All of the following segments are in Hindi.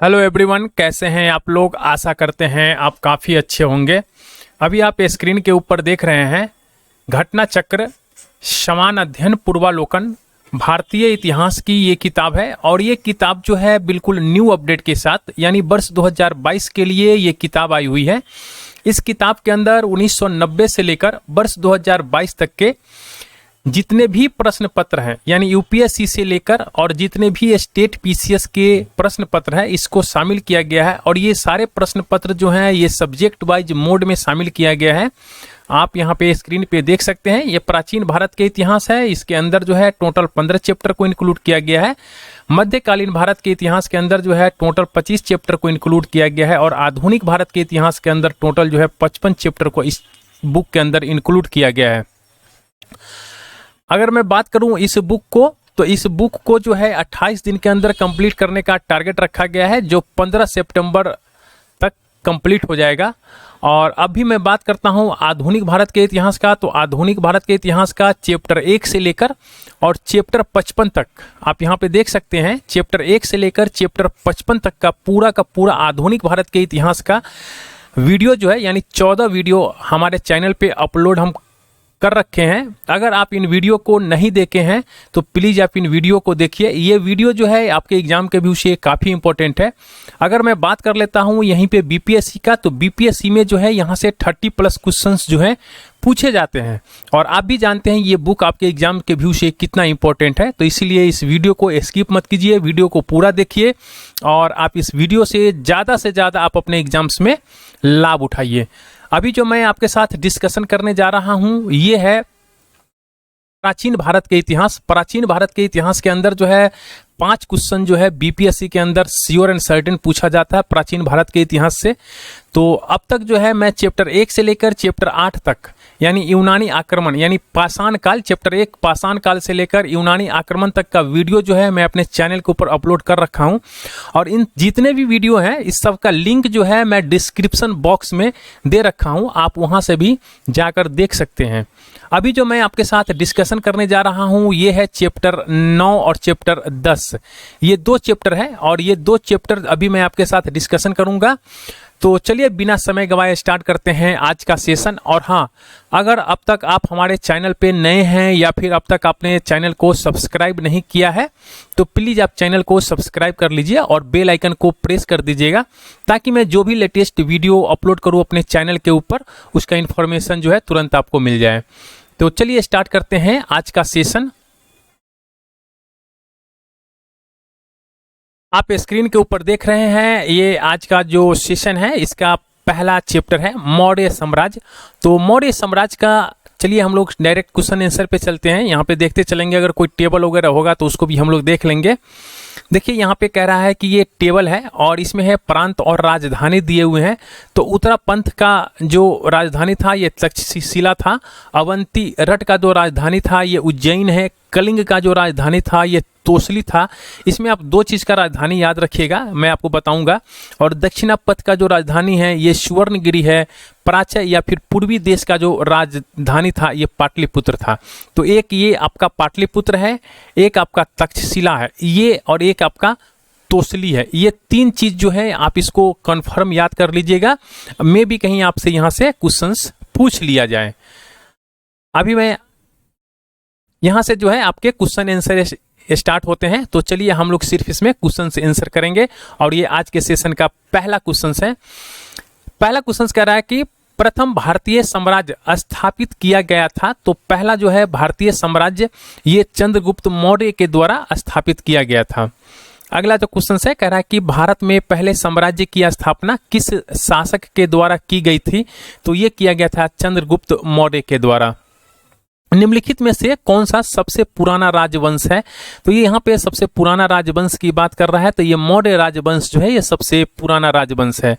हेलो एवरीवन, कैसे हैं आप लोग। आशा करते हैं आप काफ़ी अच्छे होंगे। अभी आप स्क्रीन के ऊपर देख रहे हैं घटना चक्र समान अध्ययन पूर्वालोकन भारतीय इतिहास की ये किताब है। और ये किताब जो है बिल्कुल न्यू अपडेट के साथ यानी वर्ष 2022 के लिए ये किताब आई हुई है। इस किताब के अंदर 1990 से लेकर वर्ष 2022 तक के जितने भी प्रश्न पत्र हैं यानी यूपीएससी से लेकर और जितने भी स्टेट पीसीएस के प्रश्न पत्र हैं इसको शामिल किया गया है। और ये सारे प्रश्न पत्र जो हैं ये सब्जेक्ट वाइज मोड में शामिल किया गया है। आप यहाँ पे स्क्रीन पे देख सकते हैं ये प्राचीन भारत के इतिहास है। इसके अंदर जो है टोटल 15 चैप्टर को इंक्लूड किया गया है। मध्यकालीन भारत के इतिहास के अंदर जो है टोटल 25 चैप्टर को इंक्लूड किया गया है। और आधुनिक भारत के इतिहास के अंदर टोटल जो है 55 चैप्टर को इस बुक के अंदर इंक्लूड किया गया है। अगर मैं बात करूं इस बुक को तो इस बुक को जो है 28 दिन के अंदर कंप्लीट करने का टारगेट रखा गया है जो 15 सितंबर तक कंप्लीट हो जाएगा। और अभी मैं बात करता हूं आधुनिक भारत के इतिहास का। तो आधुनिक भारत के इतिहास का चैप्टर 1 से लेकर और चैप्टर 55 तक आप यहां पे देख सकते हैं। चैप्टर 1 से लेकर चैप्टर 55 तक का पूरा आधुनिक भारत के इतिहास का वीडियो जो है यानी 14 वीडियो हमारे चैनल पे अपलोड हम कर रखे हैं। अगर आप इन वीडियो को नहीं देखे हैं तो प्लीज़ आप इन वीडियो को देखिए। ये वीडियो जो है आपके एग्जाम के व्यू से काफ़ी इंपॉर्टेंट है। अगर मैं बात कर लेता हूँ यहीं पे बीपीएससी का, तो बीपीएससी में जो है यहाँ से 30+ क्वेश्चंस जो है पूछे जाते हैं। और आप भी जानते हैं ये बुक आपके एग्जाम के व्यू से कितना इंपॉर्टेंट है। तो इसीलिए इस वीडियो को स्किप मत कीजिए, वीडियो को पूरा देखिए और आप इस वीडियो से ज़्यादा आप अपने एग्जाम्स में लाभ उठाइए। अभी जो मैं आपके साथ डिस्कशन करने जा रहा हूं ये है प्राचीन भारत के इतिहास। प्राचीन भारत के इतिहास के अंदर जो है 5 क्वेश्चन जो है बीपीएससी के अंदर श्योर एंड सर्टेन पूछा जाता है प्राचीन भारत के इतिहास से। तो अब तक जो है मैं चैप्टर 1 से लेकर चैप्टर 8 तक यानी यूनानी आक्रमण यानी पाषाण काल, चैप्टर 1 पाषाण काल से लेकर यूनानी आक्रमण तक का वीडियो जो है मैं अपने चैनल के ऊपर अपलोड कर रखा हूं। और इन जितने भी वीडियो हैं इस सब का लिंक जो है मैं डिस्क्रिप्शन बॉक्स में दे रखा हूं, आप वहां से भी जाकर देख सकते हैं। अभी जो मैं आपके साथ डिस्कशन करने जा रहा हूं ये है चैप्टर 9 और चैप्टर 10। ये 2 चैप्टर हैं और ये 2 चैप्टर अभी मैं आपके साथ डिस्कशन करूंगा। तो चलिए बिना समय गवाए स्टार्ट करते हैं आज का सेशन। और हाँ, अगर अब तक आप हमारे चैनल पे नए हैं या फिर अब तक आपने चैनल को सब्सक्राइब नहीं किया है तो प्लीज़ आप चैनल को सब्सक्राइब कर लीजिए और बेल आइकन को प्रेस कर दीजिएगा ताकि मैं जो भी लेटेस्ट वीडियो अपलोड करूँ अपने चैनल के ऊपर उसका इन्फॉर्मेशन जो है तुरंत आपको मिल जाए। तो चलिए स्टार्ट करते हैं आज का सेशन। आप स्क्रीन के ऊपर देख रहे हैं ये आज का जो सेशन है इसका पहला चैप्टर है मौर्य साम्राज्य। तो मौर्य साम्राज्य का चलिए हम लोग डायरेक्ट क्वेश्चन आंसर पे चलते हैं। यहाँ पे देखते चलेंगे, अगर कोई टेबल वगैरह होगा तो उसको भी हम लोग देख लेंगे। देखिए यहाँ पे कह रहा है कि ये टेबल है और इसमें है प्रांत और राजधानी दिए हुए हैं। तो उत्तरा पंथ का जो राजधानी था ये तक्षशिला था। अवंती रट का जो राजधानी था ये उज्जैन है। कलिंग का जो राजधानी था ये तोसली था। इसमें आप 2 चीज़ का राजधानी याद रखिएगा, मैं आपको बताऊंगा। और दक्षिणापथ का जो राजधानी है ये सुवर्णगिरी है। प्राच्य या फिर पूर्वी देश का जो राजधानी था ये पाटलिपुत्र था। तो एक ये आपका पाटलिपुत्र है, एक आपका तक्षशिला है ये, और एक आपका तोसली है। ये 3 चीज़ जो है आप इसको कंफर्म याद कर लीजिएगा। मे भी कहीं आपसे यहाँ से क्वेश्चंस पूछ लिया जाए। अभी मैं यहाँ से जो है आपके क्वेश्चन आंसर स्टार्ट होते हैं। तो चलिए हम लोग सिर्फ इसमें क्वेश्चन से आंसर करेंगे और ये आज के सेशन का पहला क्वेश्चन है। पहला क्वेश्चन कह रहा है कि प्रथम भारतीय साम्राज्य स्थापित किया गया था। तो पहला जो है भारतीय साम्राज्य ये चंद्रगुप्त मौर्य के द्वारा स्थापित किया गया था। अगला जो क्वेश्चन है कह रहा है कि भारत में पहले साम्राज्य की स्थापना किस शासक के द्वारा की गई थी। तो ये किया गया था चंद्रगुप्त मौर्य के द्वारा। निम्नलिखित में से कौन सा सबसे पुराना राजवंश है। तो ये यहाँ पे सबसे पुराना राजवंश की बात कर रहा है। तो ये मौर्य राजवंश जो है ये सबसे पुराना राजवंश है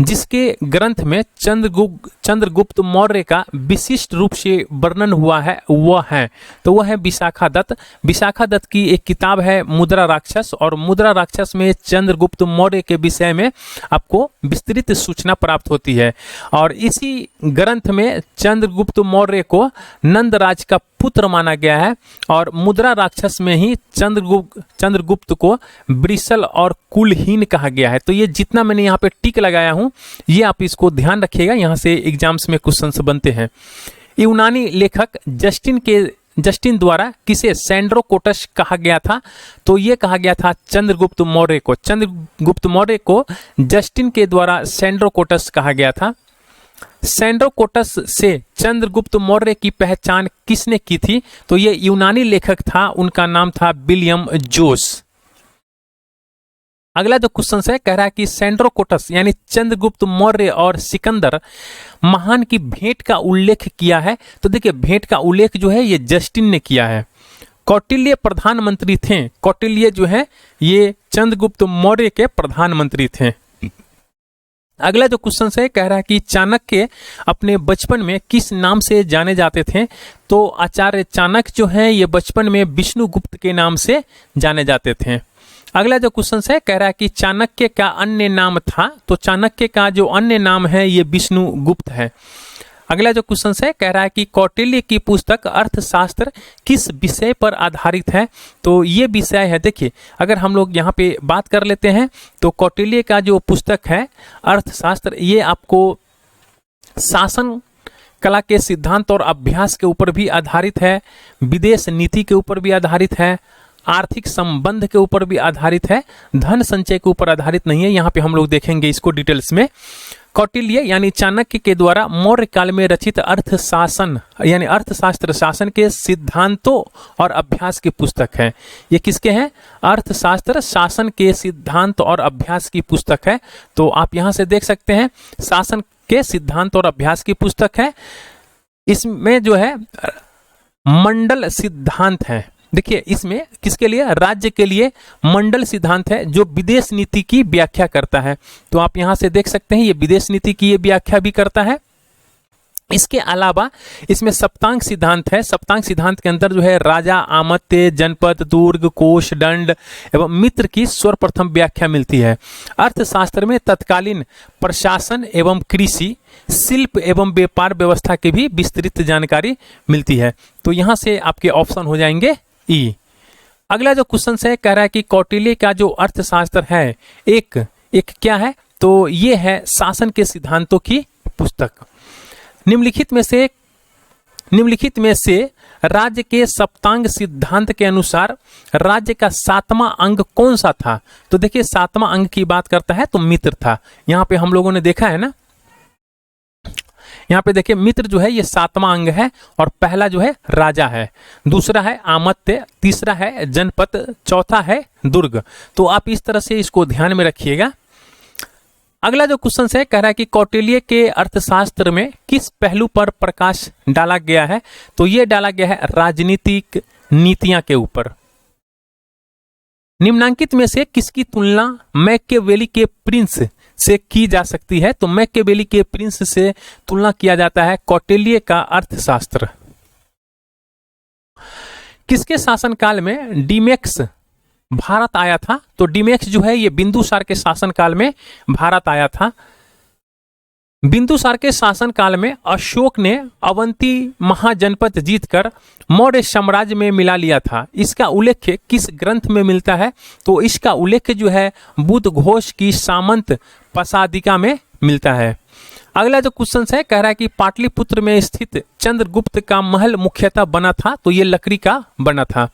जिसके ग्रंथ में चंद्रगुप्त मौर्य का विशिष्ट रूप से वर्णन हुआ है वह है तो वह है विशाखा दत्त। विशाखा दत्त की एक किताब है मुद्रा राक्षस, और मुद्रा राक्षस में चंद्रगुप्त मौर्य के विषय में आपको विस्तृत सूचना प्राप्त होती है। और इसी ग्रंथ में चंद्रगुप्त मौर्य को नंदराज का पुत्र माना गया है और मुद्रा राक्षस में ही चंद्रगुप्त को वृषल और कुलहीन कहा गया है। तो ये जितना मैंने यहाँ पे टिक लगाया हूँ ये आप इसको ध्यान रखिएगा, यहाँ से एग्जाम्स में क्वेश्चंस बनते हैं। यूनानी लेखक जस्टिन द्वारा किसे सैंड्रोकोटस कहा गया था? तो ये कहा गया था चंद्रगुप्त मौर्य को। चंद्रगुप्त मौर्य को जस्टिन के द्वारा सैंड्रोकोटस कहा गया था। सैंड्रोकोटस से चंद्रगुप्त मौर्य की पहचान किसने की थी? तो ये यूनानी लेखक था, उनका नाम था विलियम जोस। अगला जो क्वेश्चन है कह रहा है कि सैंड्रोकोटस यानी चंद्रगुप्त मौर्य और सिकंदर महान की भेंट का उल्लेख किया है। तो देखिए भेंट का उल्लेख जो है ये जस्टिन ने किया है। कौटिल्य प्रधानमंत्री थे। कौटिल्य जो है ये चंद्रगुप्त मौर्य के प्रधानमंत्री थे। अगला जो क्वेश्चन है कह रहा है कि चाणक्य अपने बचपन में किस नाम से जाने जाते थे? तो आचार्य चाणक्य जो है ये बचपन में विष्णुगुप्त के नाम से जाने जाते थे। अगला जो क्वेश्चन है कह रहा है कि चाणक्य का अन्य नाम था? तो चाणक्य का जो अन्य नाम है ये विष्णुगुप्त है। अगला जो क्वेश्चन है कह रहा है कि कौटिल्य की पुस्तक अर्थशास्त्र किस विषय पर आधारित है? तो ये विषय है, देखिए अगर हम लोग यहाँ पे बात कर लेते हैं तो कौटिल्य का जो पुस्तक है अर्थशास्त्र ये आपको शासन कला के सिद्धांत और अभ्यास के ऊपर भी आधारित है, विदेश नीति के ऊपर भी आधारित है, आर्थिक संबंध के ऊपर भी आधारित है, धन संचय के ऊपर आधारित नहीं है। यहाँ पे हम लोग देखेंगे इसको डिटेल्स में। कौटिल्य यानी चाणक्य के द्वारा मौर्य काल में रचित अर्थशासन यानी अर्थशास्त्र शासन के सिद्धांतों और अभ्यास की पुस्तक है। ये किसके हैं? अर्थशास्त्र शासन के सिद्धांत और अभ्यास की पुस्तक है। तो आप यहाँ से देख सकते हैं शासन के सिद्धांत और अभ्यास की पुस्तक है। इसमें जो है मंडल सिद्धांत है। देखिए इसमें किसके लिए? राज्य के लिए मंडल सिद्धांत है जो विदेश नीति की व्याख्या करता है। तो आप यहां से देख सकते हैं ये विदेश नीति की ये व्याख्या भी करता है। इसके अलावा इसमें सप्तांग सिद्धांत है। सप्तांग सिद्धांत के अंदर जो है राजा, आमत्य, जनपद, दुर्ग, कोष, दंड एवं मित्र की सर्वप्रथम व्याख्या मिलती है। अर्थशास्त्र में तत्कालीन प्रशासन एवं कृषि, शिल्प एवं व्यापार व्यवस्था की भी विस्तृत जानकारी मिलती है। तो यहां से आपके ऑप्शन हो जाएंगे ई। अगला जो क्वेश्चन है कह रहा है कि कौटिल्य का जो अर्थशास्त्र है एक क्या है? तो ये है शासन के सिद्धांतों की पुस्तक। निम्नलिखित में से राज्य के सप्तांग सिद्धांत के अनुसार राज्य का 7वां अंग कौन सा था? तो देखिए 7वां अंग की बात करता है तो मित्र था। यहाँ पे हम लोगों ने देखा है ना, यहाँ पे देखिए मित्र जो है ये 7वां अंग है और पहला जो है राजा है, दूसरा है आमत्य, तीसरा है जनपद, चौथा है दुर्ग। तो आप इस तरह से इसको ध्यान में रखिएगा। अगला जो क्वेश्चन है कह रहा है कि कौटिल्य के अर्थशास्त्र में किस पहलू पर प्रकाश डाला गया है? तो ये डाला गया है राजनीतिक नीतियां के ऊपर। निम्नांकित में से किसकी तुलना मैकियावेली के प्रिंस से की जा सकती है? तो मैकियावेली के प्रिंस से तुलना किया जाता है कौटिल्य का अर्थशास्त्र। किसके शासनकाल में डिमेक्स भारत आया था? तो डिमेक्स जो है ये बिंदुसार के शासनकाल में भारत आया था। बिंदुसार के शासनकाल में अशोक ने अवंती महाजनपद जीतकर मौर्य साम्राज्य में मिला लिया था। इसका उल्लेख किस ग्रंथ में मिलता है? तो इसका उल्लेख जो है बुद्ध घोष की सामंत पसादिका में मिलता है। अगला जो क्वेश्चन है कह रहा है कि पाटलिपुत्र में स्थित चंद्रगुप्त का महल मुख्यतः बना था? तो ये लकड़ी का बना था।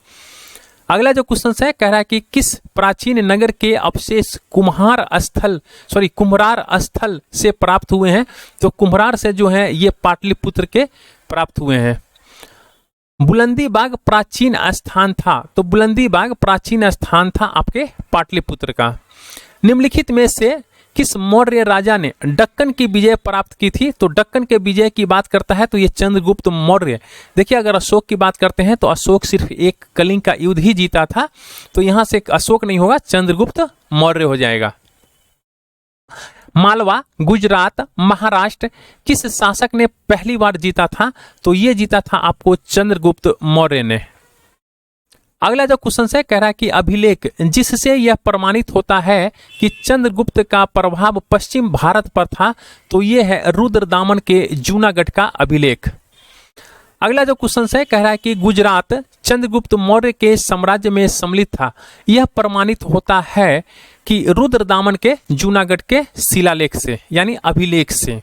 अगला जो क्वेश्चन है कह रहा है कि किस प्राचीन नगर के अवशेष कुम्हार स्थल से प्राप्त हुए हैं? तो कुम्हार से जो है ये पाटलिपुत्र के प्राप्त हुए हैं। बुलंदी बाग प्राचीन स्थान था? तो बुलंदी बाग प्राचीन स्थान था आपके पाटलिपुत्र का। निम्नलिखित में से किस मौर्य राजा ने दक्कन की विजय प्राप्त की थी? तो दक्कन के विजय की बात करता है तो ये चंद्रगुप्त मौर्य। देखिए अगर अशोक की बात करते हैं तो अशोक सिर्फ एक कलिंग का युद्ध ही जीता था, तो यहां से अशोक नहीं होगा, चंद्रगुप्त मौर्य हो जाएगा। मालवा, गुजरात, महाराष्ट्र किस शासक ने पहली बार जीता था? तो ये जीता था आपको चंद्रगुप्त मौर्य ने। अगला जो क्वेश्चन है कह रहा है कि अभिलेख जिससे यह प्रमाणित होता है कि चंद्रगुप्त का प्रभाव पश्चिम भारत पर था? तो यह है रुद्रदामन के जूनागढ़ का अभिलेख। अगला जो क्वेश्चन है कह रहा है कि गुजरात चंद्रगुप्त मौर्य के साम्राज्य में सम्मिलित था। यह प्रमाणित होता है कि रुद्रदामन के जूनागढ़ के शिलालेख से यानी अभिलेख से।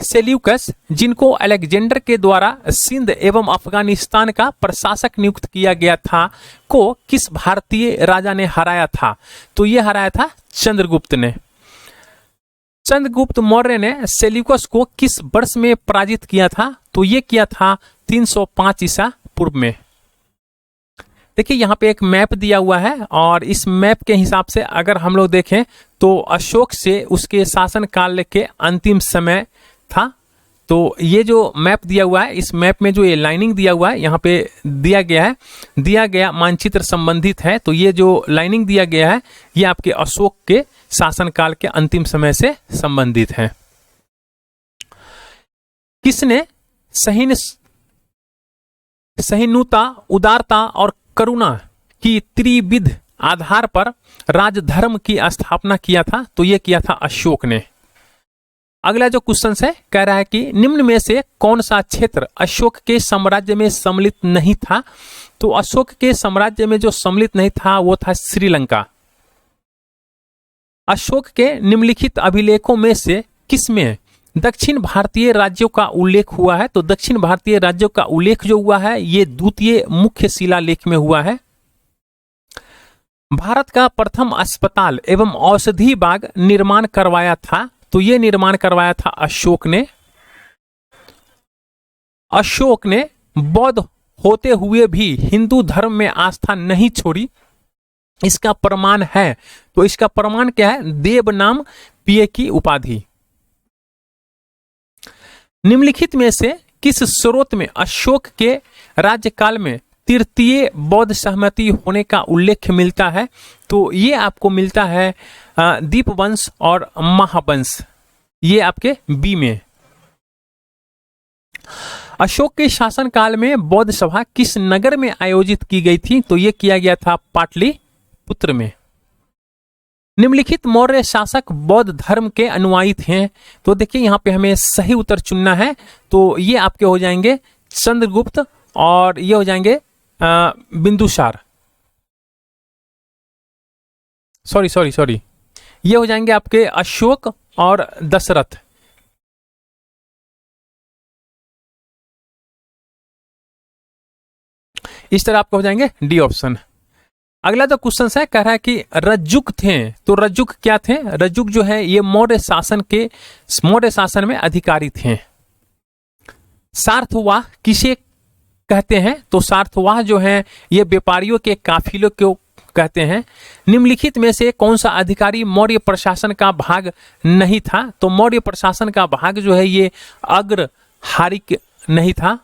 सेल्यूकस, जिनको अलेक्जेंडर के द्वारा सिंध एवं अफगानिस्तान का प्रशासक नियुक्त किया गया था, को किस भारतीय राजा ने हराया था? तो ये हराया था चंद्रगुप्त ने। चंद्रगुप्त मौर्य ने सेल्यूकस को किस वर्ष में पराजित किया था? तो ये किया था 305 ईसा पूर्व में। देखिए यहाँ पे एक मैप दिया हुआ है और इस मैप के हिसाब से अगर हम लोग देखें तो अशोक से उसके शासन काल के अंतिम समय था। तो ये जो मैप दिया हुआ है, इस मैप में जो ये लाइनिंग दिया हुआ है यहाँ पे दिया गया मानचित्र संबंधित है। तो ये जो लाइनिंग दिया गया है ये आपके अशोक के शासनकाल के अंतिम समय से संबंधित है। किसने सहिष्णुता, उदारता और करुणा की त्रिविध आधार पर राजधर्म की स्थापना किया था? तो यह किया था अशोक ने। अगला जो क्वेश्चन है कह रहा है कि निम्न में से कौन सा क्षेत्र अशोक के साम्राज्य में सम्मिलित नहीं था? तो अशोक के साम्राज्य में जो सम्मिलित नहीं था वो था श्रीलंका। अशोक के निम्नलिखित अभिलेखों में से किसमें दक्षिण भारतीय राज्यों का उल्लेख हुआ है? तो दक्षिण भारतीय राज्यों का उल्लेख जो हुआ है ये द्वितीय मुख्य शिलालेख में हुआ है। भारत का प्रथम अस्पताल एवं औषधि बाग निर्माण करवाया था? तो ये निर्माण करवाया था अशोक ने। अशोक ने बौद्ध होते हुए भी हिंदू धर्म में आस्था नहीं छोड़ी, इसका प्रमाण है। तो इसका प्रमाण क्या है? देव नाम पिए की उपाधि। निम्नलिखित में से किस स्रोत में अशोक के राज्यकाल में तृतीय बौद्ध सहमति होने का उल्लेख मिलता है? तो ये आपको मिलता है दीपवंश और महावंश, ये आपके बी में। अशोक के शासनकाल में बौद्ध सभा किस नगर में आयोजित की गई थी? तो ये किया गया था पाटलिपुत्र में। निम्नलिखित मौर्य शासक बौद्ध धर्म के अनुयायी थे? तो देखिए यहाँ पे हमें सही उत्तर चुनना है। तो ये आपके हो जाएंगे चंद्रगुप्त और ये हो जाएंगे बिंदुसार, सॉरी ये हो जाएंगे आपके अशोक और दशरथ। इस तरह आपको हो जाएंगे डी ऑप्शन। अगला जो क्वेश्चन है कह रहा है कि रज्जुक थे। तो रज्जुक क्या थे? रज्जुक जो है ये मौर्य शासन में अधिकारी थे। सार्थवाह किसे कहते हैं? तो सार्थवाह जो है ये व्यापारियों के काफिलों को कहते हैं। निम्नलिखित में से कौन सा अधिकारी मौर्य प्रशासन का भाग नहीं था? तो मौर्य प्रशासन का भाग जो है ये अग्रहारिक नहीं था।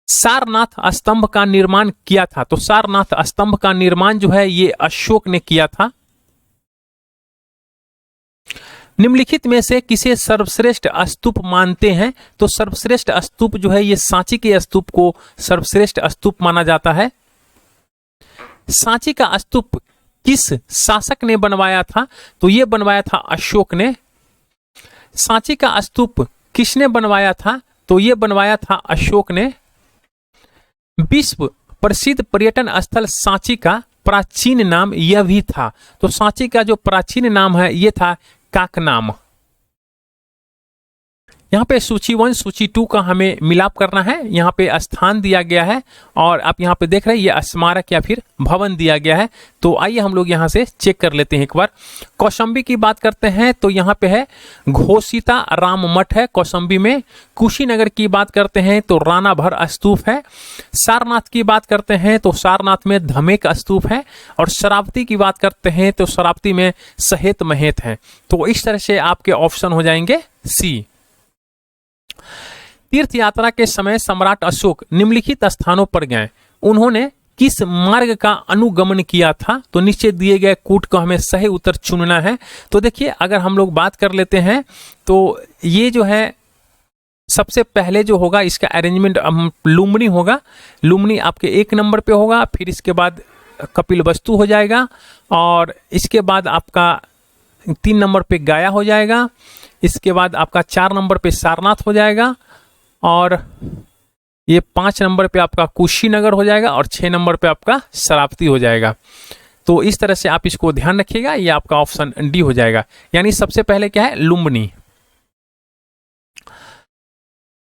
सारनाथ स्तंभ का निर्माण किया था? तो सारनाथ स्तंभ का निर्माण जो है ये अशोक ने किया था। निम्नलिखित में से किसे सर्वश्रेष्ठ स्तूप मानते हैं? तो सर्वश्रेष्ठ स्तूप जो है ये सांची के स्तूप को सर्वश्रेष्ठ स्तूप माना जाता है। सांची का स्तूप किस शासक ने बनवाया था? तो ये बनवाया था अशोक ने। सांची का स्तूप किसने बनवाया था? तो ये बनवाया था अशोक ने। विश्व प्रसिद्ध पर्यटन स्थल सांची का प्राचीन नाम यह भी था। तो सांची का जो प्राचीन नाम है ये था काकनाम। यहाँ पे सूची 1 सूची 2 का हमें मिलाप करना है। यहाँ पे स्थान दिया गया है और आप यहाँ पे देख रहे हैं ये स्मारक या फिर भवन दिया गया है। तो आइए हम लोग यहाँ से चेक कर लेते हैं एक बार। कौशाम्बी की बात करते हैं तो यहाँ पे है घोषिता राम मठ है कौशाम्बी में। कुशीनगर की बात करते हैं तो राणा भर स्तूप है। सारनाथ की बात करते हैं तो सारनाथ में धमेक स्तूप है। और शरावती की बात करते हैं तो शरावती में सहेत महेत है। तो इस तरह से आपके ऑप्शन हो जाएंगे सी। तीर्थ यात्रा के समय सम्राट अशोक निम्नलिखित स्थानों पर गए, उन्होंने किस मार्ग का अनुगमन किया था? तो नीचे दिए गए कूट को हमें सही उत्तर चुनना है। तो देखिए अगर हम लोग बात कर लेते हैं तो ये जो है सबसे पहले जो होगा इसका अरेंजमेंट लुम्बिनी होगा। लुम्बिनी आपके 1 नंबर पे होगा, फिर इसके बाद कपिलवस्तु हो जाएगा और इसके बाद आपका 3 नंबर पे गया हो जाएगा। इसके बाद आपका 4 नंबर पे सारनाथ हो जाएगा और ये 5 नंबर पे आपका कुशीनगर हो जाएगा और 6 नंबर पे आपका शरावती हो जाएगा। तो इस तरह से आप इसको ध्यान रखिएगा, ये आपका ऑप्शन डी हो जाएगा। यानी सबसे पहले क्या है, लुम्बिनी।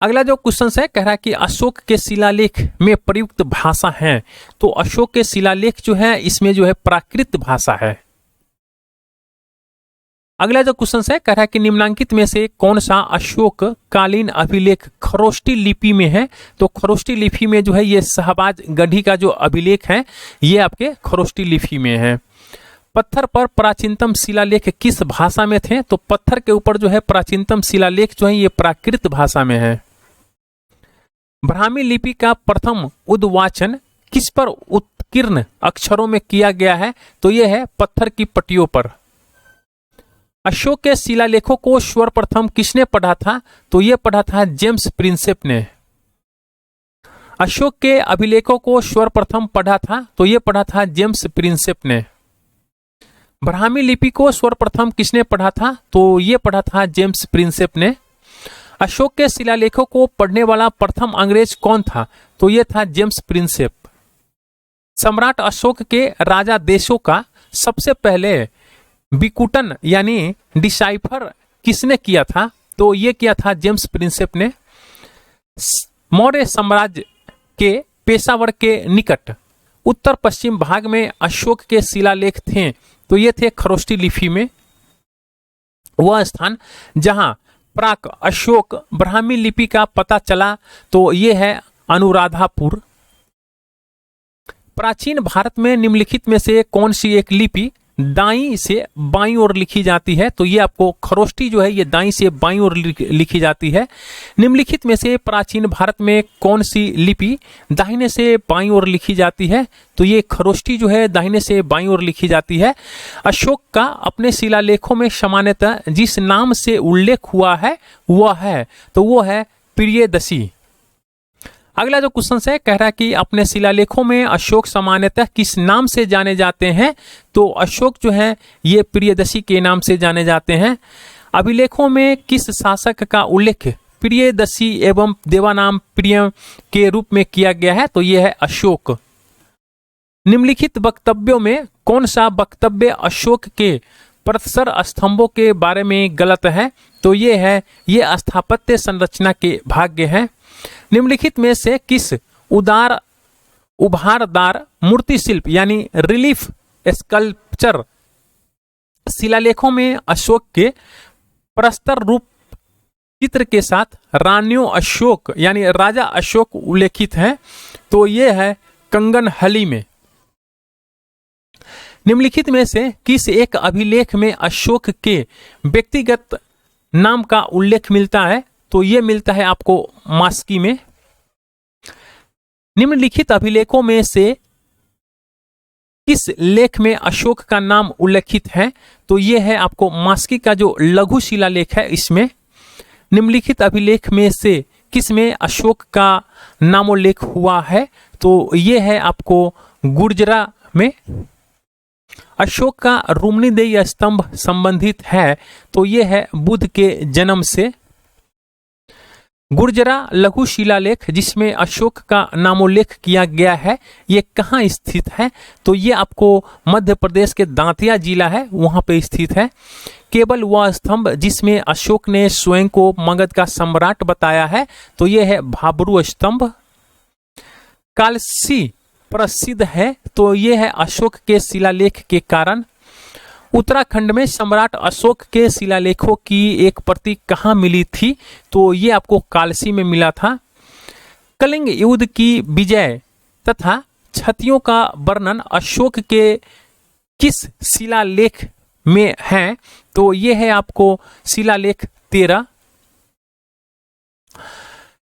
अगला जो क्वेश्चन है कह रहा है कि अशोक के शिलालेख में प्रयुक्त भाषा है। तो अशोक के शिलालेख जो है इसमें जो है प्राकृत भाषा है। अगला जो क्वेश्चन है कह रहा है कि निम्नांकित में से कौन सा अशोक कालीन अभिलेख खरोष्टी लिपि में है। तो खरोष्टी लिपि में जो है ये शहबाज गढ़ी का जो अभिलेख है ये आपके खरोष्टी लिपि में है। पत्थर पर प्राचीनतम शिलालेख किस भाषा में थे। तो पत्थर के ऊपर जो है प्राचीनतम शिलालेख जो है ये प्राकृत भाषा में है। ब्राह्मी लिपि का प्रथम उद्वाचन किस पर उत्कीर्ण अक्षरों में किया गया है। तो यह है पत्थर की पट्टियों पर। अशोक के शिलालेखों को सर्वप्रथम किसने पढ़ा था। तो यह पढ़ा था जेम्स प्रिंसेप ने। अशोक के अभिलेखों को सर्वप्रथम पढ़ा था। तो यह पढ़ा था जेम्स प्रिंसेप ने। ब्राह्मी लिपि को सर्वप्रथम किसने पढ़ा था। तो यह पढ़ा था जेम्स प्रिंसेप ने। अशोक के शिलालेखों को पढ़ने वाला प्रथम अंग्रेज कौन था। तो यह था जेम्स प्रिंसेप। सम्राट अशोक के राजा देशों का सबसे पहले विकुटन यानी डिसाइफर किसने किया था। तो यह किया था जेम्स प्रिंसेप ने। मौर्य साम्राज्य के पेशावर के निकट उत्तर पश्चिम भाग में अशोक के शिलालेख थे। तो ये थे खरोष्टी लिपि में। वह स्थान जहां प्राक अशोक ब्राह्मी लिपि का पता चला तो यह है अनुराधापुर। प्राचीन भारत में निम्नलिखित में से कौन सी एक लिपि दाईं से बाईं ओर लिखी जाती है। तो ये आपको खरोष्टी जो है ये दाईं से बाईं ओर लिखी जाती है। निम्नलिखित में से प्राचीन भारत में कौन सी लिपि दाहिने से बाईं ओर लिखी जाती है। तो ये खरोष्टी जो है दाहिने से बाईं ओर लिखी जाती है। अशोक का अपने शिलालेखों में सामान्यतः जिस नाम से उल्लेख हुआ है वह है तो वो है प्रियदर्शी। अगला जो क्वेश्चन है कह रहा है कि अपने शिलालेखों में अशोक सामान्यतः किस नाम से जाने जाते हैं। तो अशोक जो है ये प्रियदर्शी के नाम से जाने जाते हैं। अभिलेखों में किस शासक का उल्लेख प्रियदर्शी एवं देवानाम प्रिय के रूप में किया गया है। तो यह है अशोक। निम्नलिखित वक्तव्यों में कौन सा वक्तव्य अशोक के प्रथसर स्तंभों के बारे में गलत है। तो ये है ये स्थापत्य संरचना के भाग्य है। निम्नलिखित में से किस उभारदार मूर्ति शिल्प यानी रिलीफ स्कल्पचर शिलालेखों में अशोक के प्रस्तर रूप चित्र के साथ रानियों अशोक यानी राजा अशोक उल्लेखित है। तो यह है कंगनहली में। निम्नलिखित में से किस एक अभिलेख में अशोक के व्यक्तिगत नाम का उल्लेख मिलता है। तो यह मिलता है आपको मास्की में। निम्नलिखित अभिलेखों में से किस लेख में अशोक का नाम उल्लेखित है। तो यह है आपको मास्की का जो लघु शिलालेख है इसमें। निम्नलिखित अभिलेख में से किस में अशोक का नामोल्लेख हुआ है। तो यह है आपको गुर्जरा में। अशोक का रुक्मिणीदेयी स्तंभ संबंधित है। तो यह है बुद्ध के जन्म से। गुर्जरा लघु शिलालेख जिसमें अशोक का नामोल्लेख किया गया है ये कहाँ स्थित है। तो ये आपको मध्य प्रदेश के दांतिया जिला है वहां पे स्थित है। केवल वह स्तंभ जिसमें अशोक ने स्वयं को मगध का सम्राट बताया है। तो ये है भाबरू स्तंभ। कालसी प्रसिद्ध है। तो ये है अशोक के शिलालेख के कारण। उत्तराखंड में सम्राट अशोक के शिलालेखों की एक प्रति कहाँ मिली थी। तो ये आपको कालसी में मिला था। कलिंग युद्ध की विजय तथा क्षतियों का वर्णन अशोक के किस शिलालेख में है। तो ये है आपको शिलालेख 13।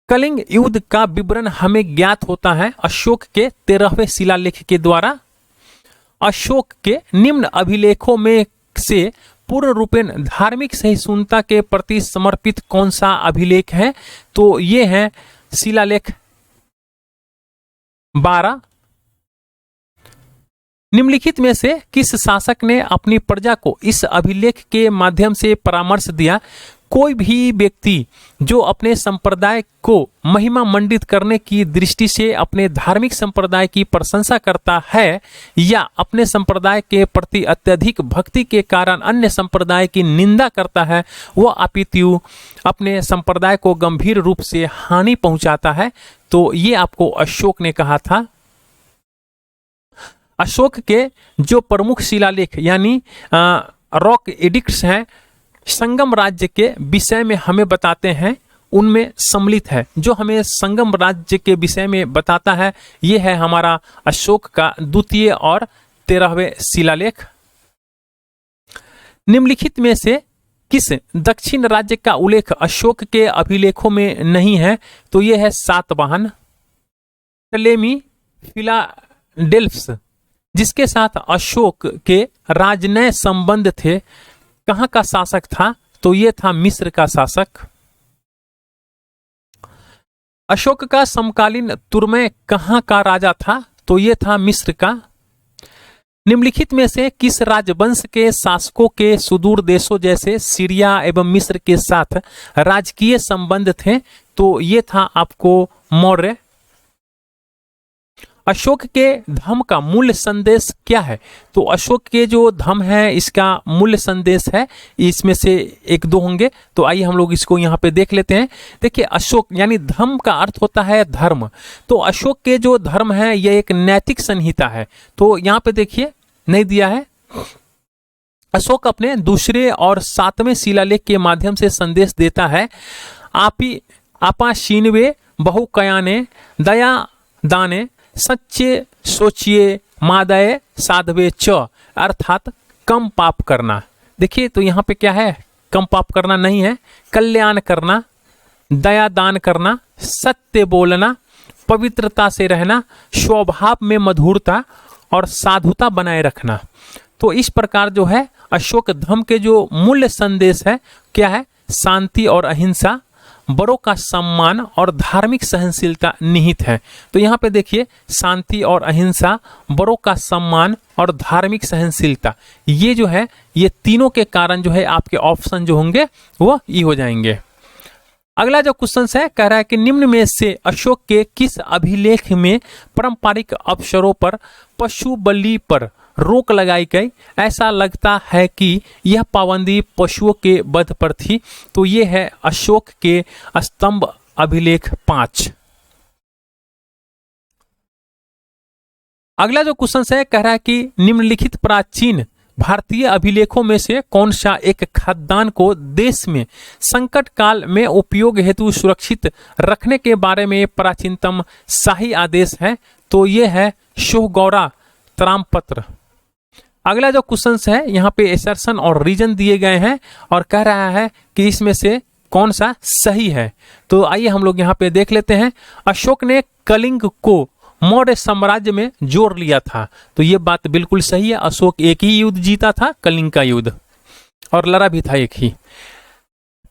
कलिंग युद्ध का विवरण हमें ज्ञात होता है अशोक के 13वें शिलालेख के द्वारा। अशोक के निम्न अभिलेखों में से पूर्ण रूपेण धार्मिक सहिष्णुता के प्रति समर्पित कौन सा अभिलेख है। तो ये है शिलालेख 12। निम्नलिखित में से किस शासक ने अपनी प्रजा को इस अभिलेख के माध्यम से परामर्श दिया। कोई भी व्यक्ति जो अपने संप्रदाय को महिमा मंडित करने की दृष्टि से अपने धार्मिक संप्रदाय की प्रशंसा करता है या अपने संप्रदाय के प्रति अत्यधिक भक्ति के कारण अन्य संप्रदाय की निंदा करता है, वह अपितु अपने संप्रदाय को गंभीर रूप से हानि पहुंचाता है। तो ये आपको अशोक ने कहा था। अशोक के जो प्रमुख शिलालेख यानी रॉक एडिक्ट्स हैं, संगम राज्य के विषय में हमें बताते हैं, उनमें सम्मिलित है। जो हमें संगम राज्य के विषय में बताता है ये है हमारा अशोक का द्वितीय और 13वें शिलालेख। निम्नलिखित में से किस दक्षिण राज्य का उल्लेख अशोक के अभिलेखों में नहीं है? तो यह है सातवाहन। टलेमी फिलाडेल्फस जिसके साथ अशोक के राजनय संबंध थे, कहां का शासक था? तो यह था मिस्र का शासक। अशोक का समकालीन तुर्मै कहां का राजा था? तो यह था मिस्र का। निम्नलिखित में से किस राजवंश के शासकों के सुदूर देशों जैसे सीरिया एवं मिस्र के साथ राजकीय संबंध थे? तो यह था आपको मौर्य। अशोक के धम्म का मूल संदेश क्या है? तो अशोक के जो धम्म है इसका मूल संदेश है, इसमें से एक दो होंगे। तो आइए हम लोग इसको यहाँ पे देख लेते हैं। देखिए अशोक यानी धम्म का अर्थ होता है धर्म। तो अशोक के जो धर्म है यह एक नैतिक संहिता है। तो यहाँ पे देखिए नहीं दिया है। अशोक अपने दूसरे और 7वें शिलालेख के माध्यम से संदेश देता है। आपा शीनवे बहु कयाने दया दाने सच्चे सोचिए मादय साधवे च, अर्थात कम पाप करना। देखिए तो यहाँ पे क्या है? कम पाप करना नहीं है, कल्याण करना, दया दान करना, सत्य बोलना, पवित्रता से रहना, स्वभाव में मधुरता और साधुता बनाए रखना। तो इस प्रकार जो है अशोक धम्म के जो मूल्य संदेश है क्या है? शांति और अहिंसा, बड़ों का सम्मान और धार्मिक सहनशीलता निहित है। तो यहाँ पे देखिए शांति और अहिंसा, बड़ों का सम्मान और धार्मिक सहनशीलता, ये जो है ये तीनों के कारण जो है आपके ऑप्शन जो होंगे वो ई हो जाएंगे। अगला जो क्वेश्चन है कह रहा है कि निम्न में से अशोक के किस अभिलेख में पारंपरिक अवसरों पर पशु बलि पर रोक लगाई गई? ऐसा लगता है कि यह पाबंदी पशुओं के वध पर थी। तो यह है अशोक के स्तंभ अभिलेख 5। अगला जो क्वेश्चन है कह रहा है कि निम्नलिखित प्राचीन भारतीय अभिलेखों में से कौन सा एक खाद्यान्न को देश में संकट काल में उपयोग हेतु सुरक्षित रखने के बारे में प्राचीनतम शाही आदेश है? तो यह है शोहगौरा त्रामपत्र। अगला जो क्वेश्चन है यहाँ पे एसर्शन और रीजन दिए गए हैं और कह रहा है कि इसमें से कौन सा सही है। तो आइए हम लोग यहाँ पे देख लेते हैं। अशोक ने कलिंग को मौर्य साम्राज्य में जोड़ लिया था। तो ये बात बिल्कुल सही है। अशोक एक ही युद्ध जीता था, कलिंग का युद्ध, और लड़ा भी था एक ही।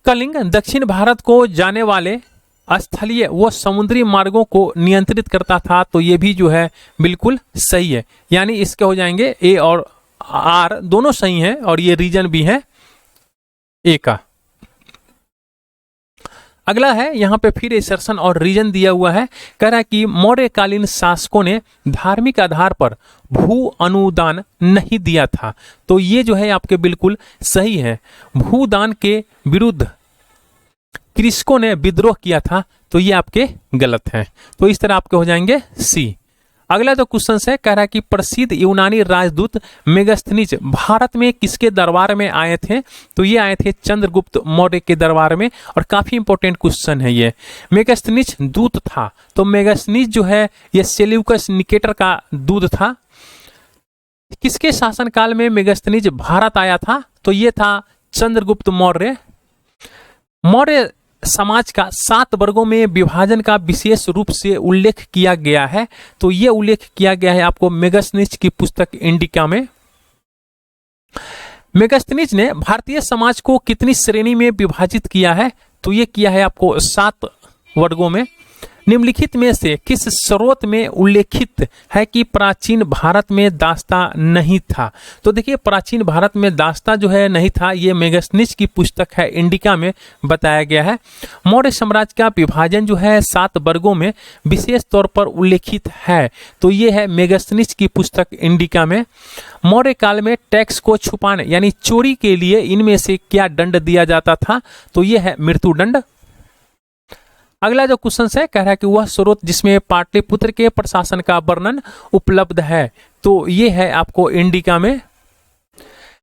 कलिंग दक्षिण भारत को जाने वाले स्थलीय व समुद्री मार्गों को नियंत्रित करता था। तो ये भी जो है बिल्कुल सही है, यानी इसके हो जाएंगे ए और आर दोनों सही हैं और ये रीजन भी है ए का। अगला है यहाँ पे फिर एसर्शन और रीजन दिया हुआ है। कह रहा है कि मौर्यकालीन शासकों ने धार्मिक आधार पर भू अनुदान नहीं दिया था। तो ये जो है आपके बिल्कुल सही है। भूदान के विरुद्ध कृषकों ने विद्रोह किया था। तो ये आपके गलत है। तो इस तरह आपके हो जाएंगे सी। अगला जो क्वेश्चन है कह रहा है कि प्रसिद्ध यूनानी राजदूत मेगास्थनीज भारत में किसके दरबार में आए थे? तो ये आए थे चंद्रगुप्त मौर्य के दरबार में। और काफी इंपॉर्टेंट क्वेश्चन है ये। मेगास्थनीज दूत था। तो मेगास्थनीज जो है ये सेल्यूकस निकेटर का दूत था। किसके शासनकाल में मेगास्थनीज भारत आया था? तो ये था चंद्रगुप्त मौर्य। मौर्य समाज का 7 वर्गों में विभाजन का विशेष रूप से उल्लेख किया गया है। तो यह उल्लेख किया गया है आपको मेगास्थनीज की पुस्तक इंडिका में। मेगास्थनीज ने भारतीय समाज को कितनी श्रेणी में विभाजित किया है? तो यह किया है आपको 7 वर्गों में। निम्नलिखित में से किस स्रोत में उल्लेखित है कि प्राचीन भारत में दास्ता नहीं था? तो देखिए, प्राचीन भारत में दास्ता जो है नहीं था, ये मेगास्थनीज की पुस्तक है, इंडिका में बताया गया है। मौर्य साम्राज्य का विभाजन जो है 7 वर्गों में विशेष तौर पर उल्लेखित है, तो ये है मेगास्थनीज की पुस्तक इंडिका में। मौर्य काल में टैक्स को छुपाने यानी चोरी के लिए इनमें से क्या दंड दिया जाता था? तो ये है मृत्युदंड। अगला जो क्वेश्चन है, कह रहा है कि वह स्रोत जिसमें पाटलिपुत्र के प्रशासन का वर्णन उपलब्ध है, तो ये है आपको इंडिका में।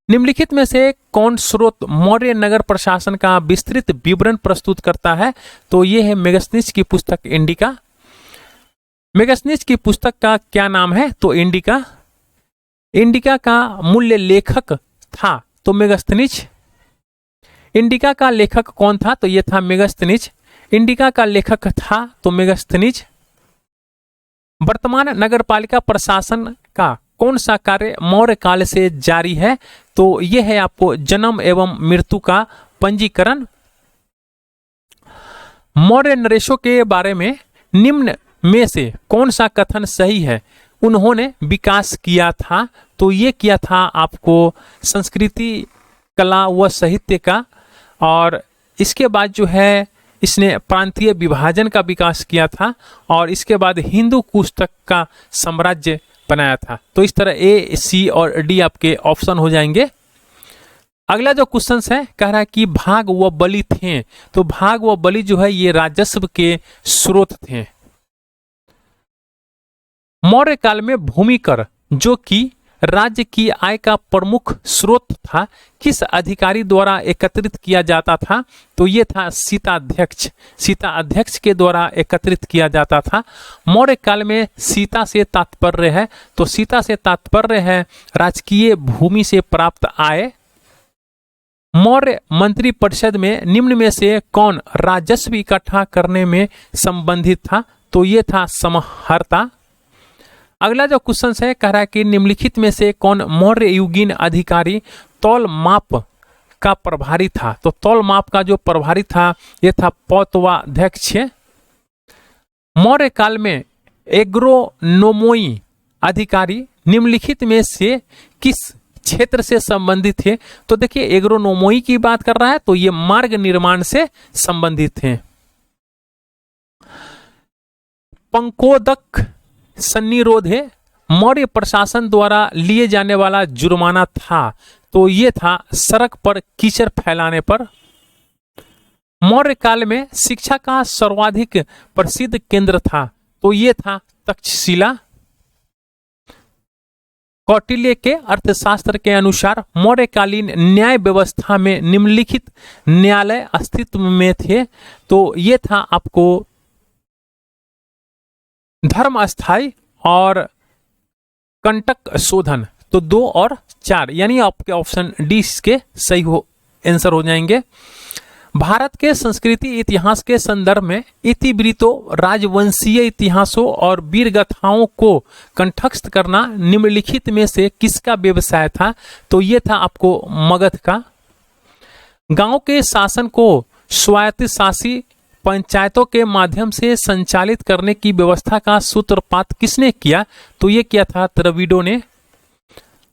निम्नलिखित में से कौन स्रोत मौर्य नगर प्रशासन का विस्तृत विवरण प्रस्तुत करता है? तो ये है मेगास्थनीज की पुस्तक इंडिका। मेगास्थनीज की पुस्तक का क्या नाम है? तो इंडिका। इंडिका का मूल लेखक था तो मेगास्थनीज। इंडिका का लेखक कौन था? तो ये था मेगास्थनीज। इंडिका का लेखक था तो मेगास्थनीज। वर्तमान नगरपालिका प्रशासन का कौन सा कार्य मौर्य काल से जारी है? तो यह है आपको जन्म एवं मृत्यु का पंजीकरण। मौर्य नरेशों के बारे में निम्न में से कौन सा कथन सही है? उन्होंने विकास किया था, तो ये किया था आपको संस्कृति, कला व साहित्य का, और इसके बाद जो है इसने प्रांतीय विभाजन का विकास किया था, और इसके बाद हिंदू कुश तक का साम्राज्य बनाया था। तो इस तरह ए, सी और डी आपके ऑप्शन हो जाएंगे। अगला जो क्वेश्चन है, कह रहा है कि भाग व बलि थे, तो भाग व बलि जो है ये राजस्व के स्रोत थे। मौर्य काल में भूमि कर जो कि राज्य की आय का प्रमुख स्रोत था, किस अधिकारी द्वारा एकत्रित किया जाता था? तो ये था सीताध्यक्ष। सीताध्यक्ष के द्वारा एकत्रित किया जाता था। मौर्य काल में सीता से तात्पर्य है, तो सीता से तात्पर्य है राजकीय भूमि से प्राप्त आय। मौर्य मंत्री परिषद में निम्न में से कौन राजस्व इकट्ठा करने में संबंधित था? तो ये था समहर्ता। अगला जो क्वेश्चन है, कह रहा है कि निम्नलिखित में से कौन मौर्य युगीन अधिकारी तौल माप का प्रभारी था? तो तौल माप का जो प्रभारी था यह था पौतवाध्यक्ष। मौर्य काल में एग्रोनोमोई अधिकारी निम्नलिखित में से किस क्षेत्र से संबंधित थे? तो देखिए, एग्रोनोमोई की बात कर रहा है, तो ये मार्ग निर्माण से संबंधित थे। पंकोदक सन्निरोध है मौर्य प्रशासन द्वारा लिए जाने वाला जुर्माना था, तो ये था सड़क पर कीचड़ फैलाने पर। मौर्य काल में शिक्षा का सर्वाधिक प्रसिद्ध केंद्र था, तो ये था तक्षशिला। कौटिल्य के अर्थशास्त्र के अनुसार मौर्यकालीन न्याय व्यवस्था में निम्नलिखित न्यायालय अस्तित्व में थे, तो ये था आपको धर्म अस्थाई और कंटक शोधन, तो 2 और 4 यानी आपके ऑप्शन डी इसके सही आंसर हो जाएंगे। भारत के संस्कृति इतिहास के संदर्भ में इतिवृत्तों, राजवंशीय इतिहासों और वीर गाथाओं को कंठस्थ करना निम्नलिखित में से किसका व्यवसाय था? तो ये था आपको मगध का। गांव के शासन को स्वायत्तशासी पंचायतों के माध्यम से संचालित करने की व्यवस्था का सूत्रपात किसने किया? तो ये किया था द्रविड़ों ने।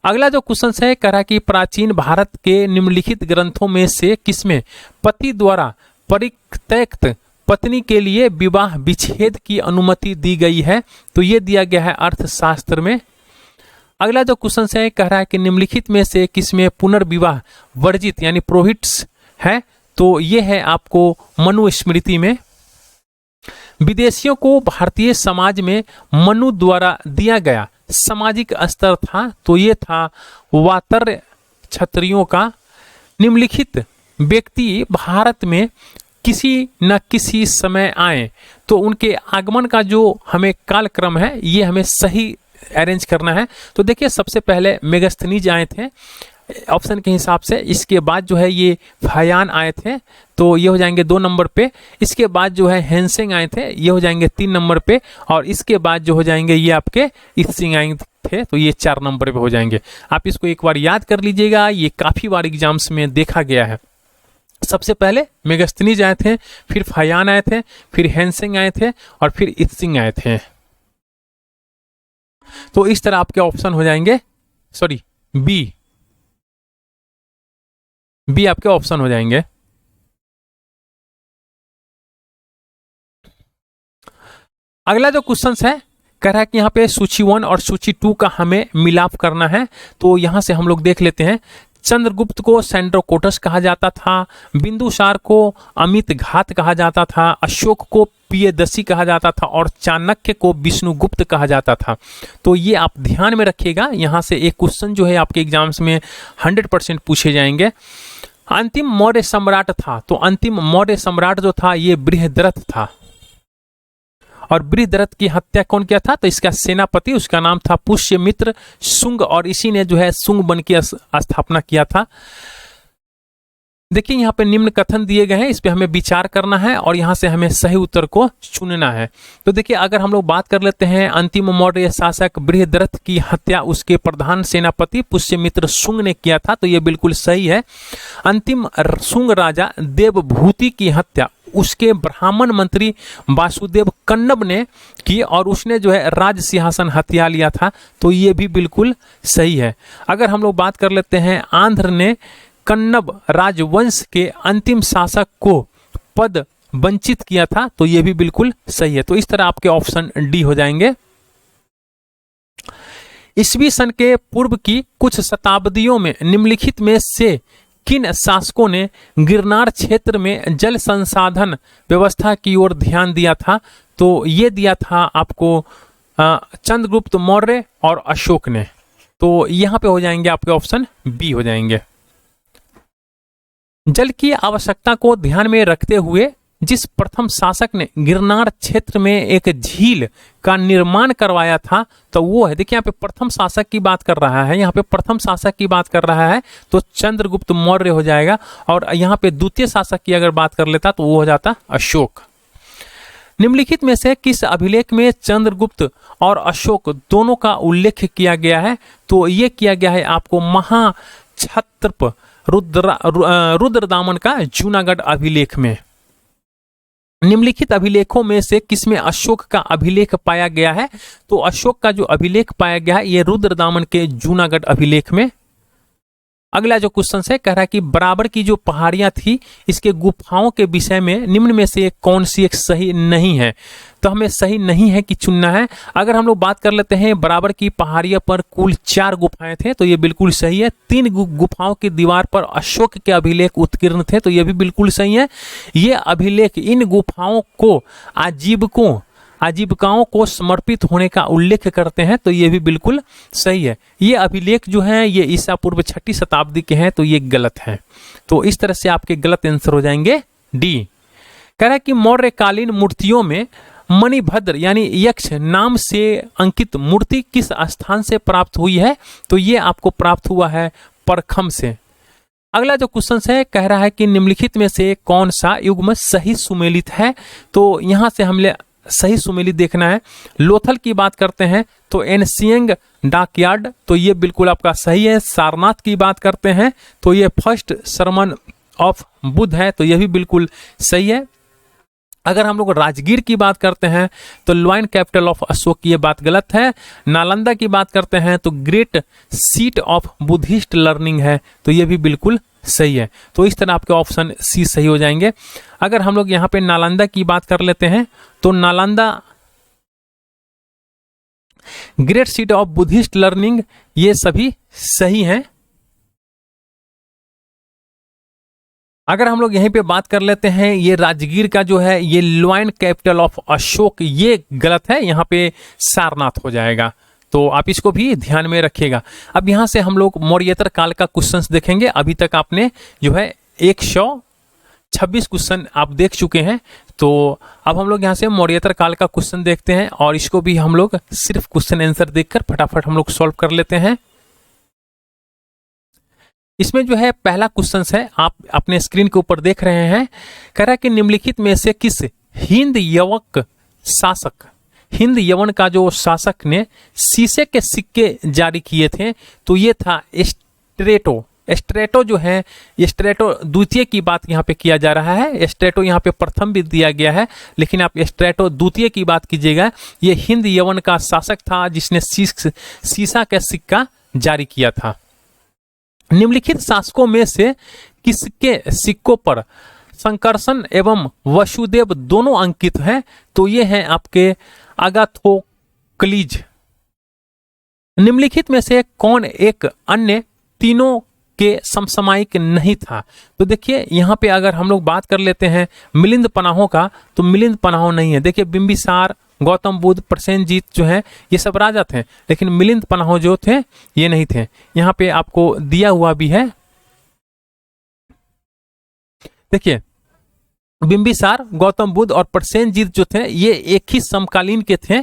अगला जो क्वेश्चन है, कह रहा है कि प्राचीन भारत के निम्नलिखित ग्रंथों में से किसमें पति द्वारा परित्यक्त पत्नी के लिए विवाह विच्छेद की अनुमति दी गई है? तो ये दिया गया है अर्थशास्त्र में। अगला जो क्वेश्चन है, कह रहा है कि निम्नलिखित में से किसमें पुनर्विवाह वर्जित यानी प्रोहिबिट्स है? तो ये है आपको मनुस्मृति में। विदेशियों को भारतीय समाज में मनु द्वारा दिया गया सामाजिक स्तर था, तो ये था वातर्य क्षत्रियों का। निम्नलिखित व्यक्ति भारत में किसी न किसी समय आए, तो उनके आगमन का जो हमें कालक्रम है ये हमें सही अरेंज करना है। तो देखिए, सबसे पहले मेगास्थनीज आए थे ऑप्शन के हिसाब से, इसके बाद जो है ये फायान आए थे, तो ये हो जाएंगे 2 नंबर पे। इसके बाद जो है हेनसेंग आए थे, ये हो जाएंगे 3 नंबर पे, और इसके बाद जो हो जाएंगे ये आपके इत्सिंग आए थे, तो ये 4 नंबर पे हो जाएंगे। आप इसको एक बार याद कर लीजिएगा, ये काफी बार एग्जाम्स में देखा गया है। सबसे पहले मेगस्थनीज आए थे, फिर फायान आए थे, फिर हैंसिंग आए थे और फिर इत्सिंग आए थे। तो इस तरह आपके ऑप्शन हो जाएंगे, सॉरी बी आपके ऑप्शन हो जाएंगे। अगला जो क्वेश्चन है कह रहा है कि यहाँ पे सूची 1 और सूची 2 का हमें मिलाप करना है। तो यहां से हम लोग देख लेते हैं। चंद्रगुप्त को सैंड्रोकोटस कहा जाता था, बिंदुसार को अमित घात कहा जाता था, अशोक को पियदसी कहा जाता था और चाणक्य को विष्णुगुप्त कहा जाता था। तो ये आप ध्यान में रखिएगा, यहां से एक क्वेश्चन जो है आपके एग्जाम्स में 100% पूछे जाएंगे। अंतिम मौर्य सम्राट था, तो अंतिम मौर्य सम्राट जो था ये बृहद्रथ था। और बृहद्रथ की हत्या कौन किया था? तो इसका सेनापति, उसका नाम था पुष्यमित्र शुंग, और इसी ने जो है शुंग वन की स्थापना किया था। देखिए यहाँ पे निम्न कथन दिए गए हैं, इस पे हमें विचार करना है और यहाँ से हमें सही उत्तर को चुनना है। तो देखिए अगर हम लोग बात कर लेते हैं, अंतिम मौर्य शासक बृहद्रथ की हत्या उसके प्रधान सेनापति पुष्यमित्र शुंग ने किया था, तो ये बिल्कुल सही है। अंतिम शुंग राजा देवभूति की हत्या उसके ब्राह्मण मंत्री वासुदेव कन्नब ने की और उसने जो है राज सिंहासन हथिया लिया था, तो ये भी बिल्कुल सही है। अगर हम लोग बात कर लेते हैं, आंध्र ने कन्नब राजवंश के अंतिम शासक को पद वंचित किया था, तो यह भी बिल्कुल सही है। तो इस तरह आपके ऑप्शन डी हो जाएंगे। ईस्वी सन के पूर्व की कुछ शताब्दियों में निम्नलिखित में से किन शासकों ने गिरनार क्षेत्र में जल संसाधन व्यवस्था की ओर ध्यान दिया था? तो ये दिया था आपको चंद्रगुप्त मौर्य और अशोक ने। तो यहां पे हो जाएंगे आपके ऑप्शन बी हो जाएंगे। जल की आवश्यकता को ध्यान में रखते हुए जिस प्रथम शासक ने गिरनार क्षेत्र में एक झील का निर्माण करवाया था, तो वो है, देखिए यहाँ पे प्रथम शासक की बात कर रहा है, यहाँ पे प्रथम शासक की बात कर रहा है, तो चंद्रगुप्त मौर्य हो जाएगा। और यहाँ पे द्वितीय शासक की अगर बात कर लेता तो वो हो जाता अशोक। निम्नलिखित में से किस अभिलेख में चंद्रगुप्त और अशोक दोनों का उल्लेख किया गया है? तो ये किया गया है आपको महाक्षत्रप रुद्रदामन का जूनागढ़ अभिलेख में। निम्नलिखित अभिलेखों में से किसमें अशोक का अभिलेख पाया गया है? तो अशोक का जो अभिलेख पाया गया है ये रुद्रदामन के जूनागढ़ अभिलेख में। अगला जो क्वेश्चन है कह रहा है कि बराबर की जो पहाड़ियां थी इसके गुफाओं के विषय में निम्न में से कौन सी एक सही नहीं है? तो हमें सही नहीं है कि चुनना है। अगर हम लोग बात कर लेते हैं, बराबर की पहाड़ियों पर कुल 4 गुफाएं थे, तो ये बिल्कुल सही है। 3 गुफाओं की दीवार पर अशोक के अभिलेख उत्कीर्ण थे, तो ये भी बिल्कुल सही है। ये अभिलेख इन गुफाओं को आजीविकाओं को समर्पित होने का उल्लेख करते हैं, तो ये भी बिल्कुल सही है। ये अभिलेख जो हैं ये ईसा पूर्व 6वीं शताब्दी के हैं, तो ये गलत है। तो इस तरह से आपके गलत आंसर हो जाएंगे डी। कह रहा है कि मौर्यकालीन मूर्तियों में मणिभद्र यानी यक्ष नाम से अंकित मूर्ति किस स्थान से प्राप्त हुई है? तो ये आपको प्राप्त हुआ है परखम से। अगला जो क्वेश्चन है कह रहा है कि निम्नलिखित में से कौन सा युग्म सही सुमेलित है? तो यहां से हमने सही सुमेलित देखना है। लोथल की बात करते हैं तो एनसियंग डॉकयार्ड, तो ये बिल्कुल आपका सही है। सारनाथ की बात करते हैं तो ये फर्स्ट सरमन ऑफ बुद्ध है, तो ये भी बिल्कुल सही है। अगर हम लोग राजगीर की बात करते हैं तो लॉइन कैपिटल ऑफ अशोक, ये बात गलत है। नालंदा की बात करते हैं तो great seat of Buddhist learning है, तो ये भी बिल्कुल सही है। तो इस तरह आपके ऑप्शन सी सही हो जाएंगे। अगर हम लोग यहाँ पे नालंदा की बात कर लेते हैं तो Nalanda great seat of Buddhist learning, ये सभी सही हैं। अगर हम लोग यहीं पे बात कर लेते हैं, ये राजगीर का जो है ये लॉइन कैपिटल ऑफ अशोक, ये गलत है, यहाँ पे सारनाथ हो जाएगा। तो आप इसको भी ध्यान में रखिएगा। अब यहां से हम लोग मौर्येतर काल का क्वेश्चंस देखेंगे। अभी तक आपने जो है 126 क्वेश्चन आप देख चुके हैं, तो अब हम लोग यहां से मौर्येतर काल का क्वेश्चन देखते हैं और इसको भी हम लोग सिर्फ क्वेश्चन आंसर देखकर फटाफट हम लोग सॉल्व कर लेते हैं। इसमें जो है पहला क्वेश्चन है, आप अपने स्क्रीन के ऊपर देख रहे हैं। कह रहा है कि निम्नलिखित में से किस हिंद यवन का जो शासक ने शीशे के सिक्के जारी किए थे? तो ये था स्ट्रेटो, स्ट्रेटो जो है, ये स्ट्रेटो द्वितीय की बात यहाँ पे किया जा रहा है। स्ट्रेटो यहाँ पे प्रथम भी दिया गया है, लेकिन आप स्ट्रेटो द्वितीय की बात कीजिएगा। ये हिंद यवन का शासक था जिसने सीसा का सिक्का जारी किया था। निम्नलिखित शासकों में से किसके सिक्कों पर संकर्षण एवं वसुदेव दोनों अंकित हैं? तो ये हैं आपके अगाथोक्लीज। निम्नलिखित में से कौन एक अन्य तीनों के समसामयिक नहीं था? तो देखिए यहाँ पे अगर हम लोग बात कर लेते हैं मिलिंद पन्हाओं का, तो मिलिंद पन्हाओं नहीं है। देखिए बिंबिसार, गौतम बुद्ध, प्रसेनजीत जो है ये सब राजा थे, लेकिन मिलिंद पन्हाओं जो थे ये नहीं थे। यहाँ पे आपको दिया हुआ भी है, देखिए बिंबिसार, गौतम बुद्ध और प्रसेनजीत जो थे ये एक ही समकालीन के थे,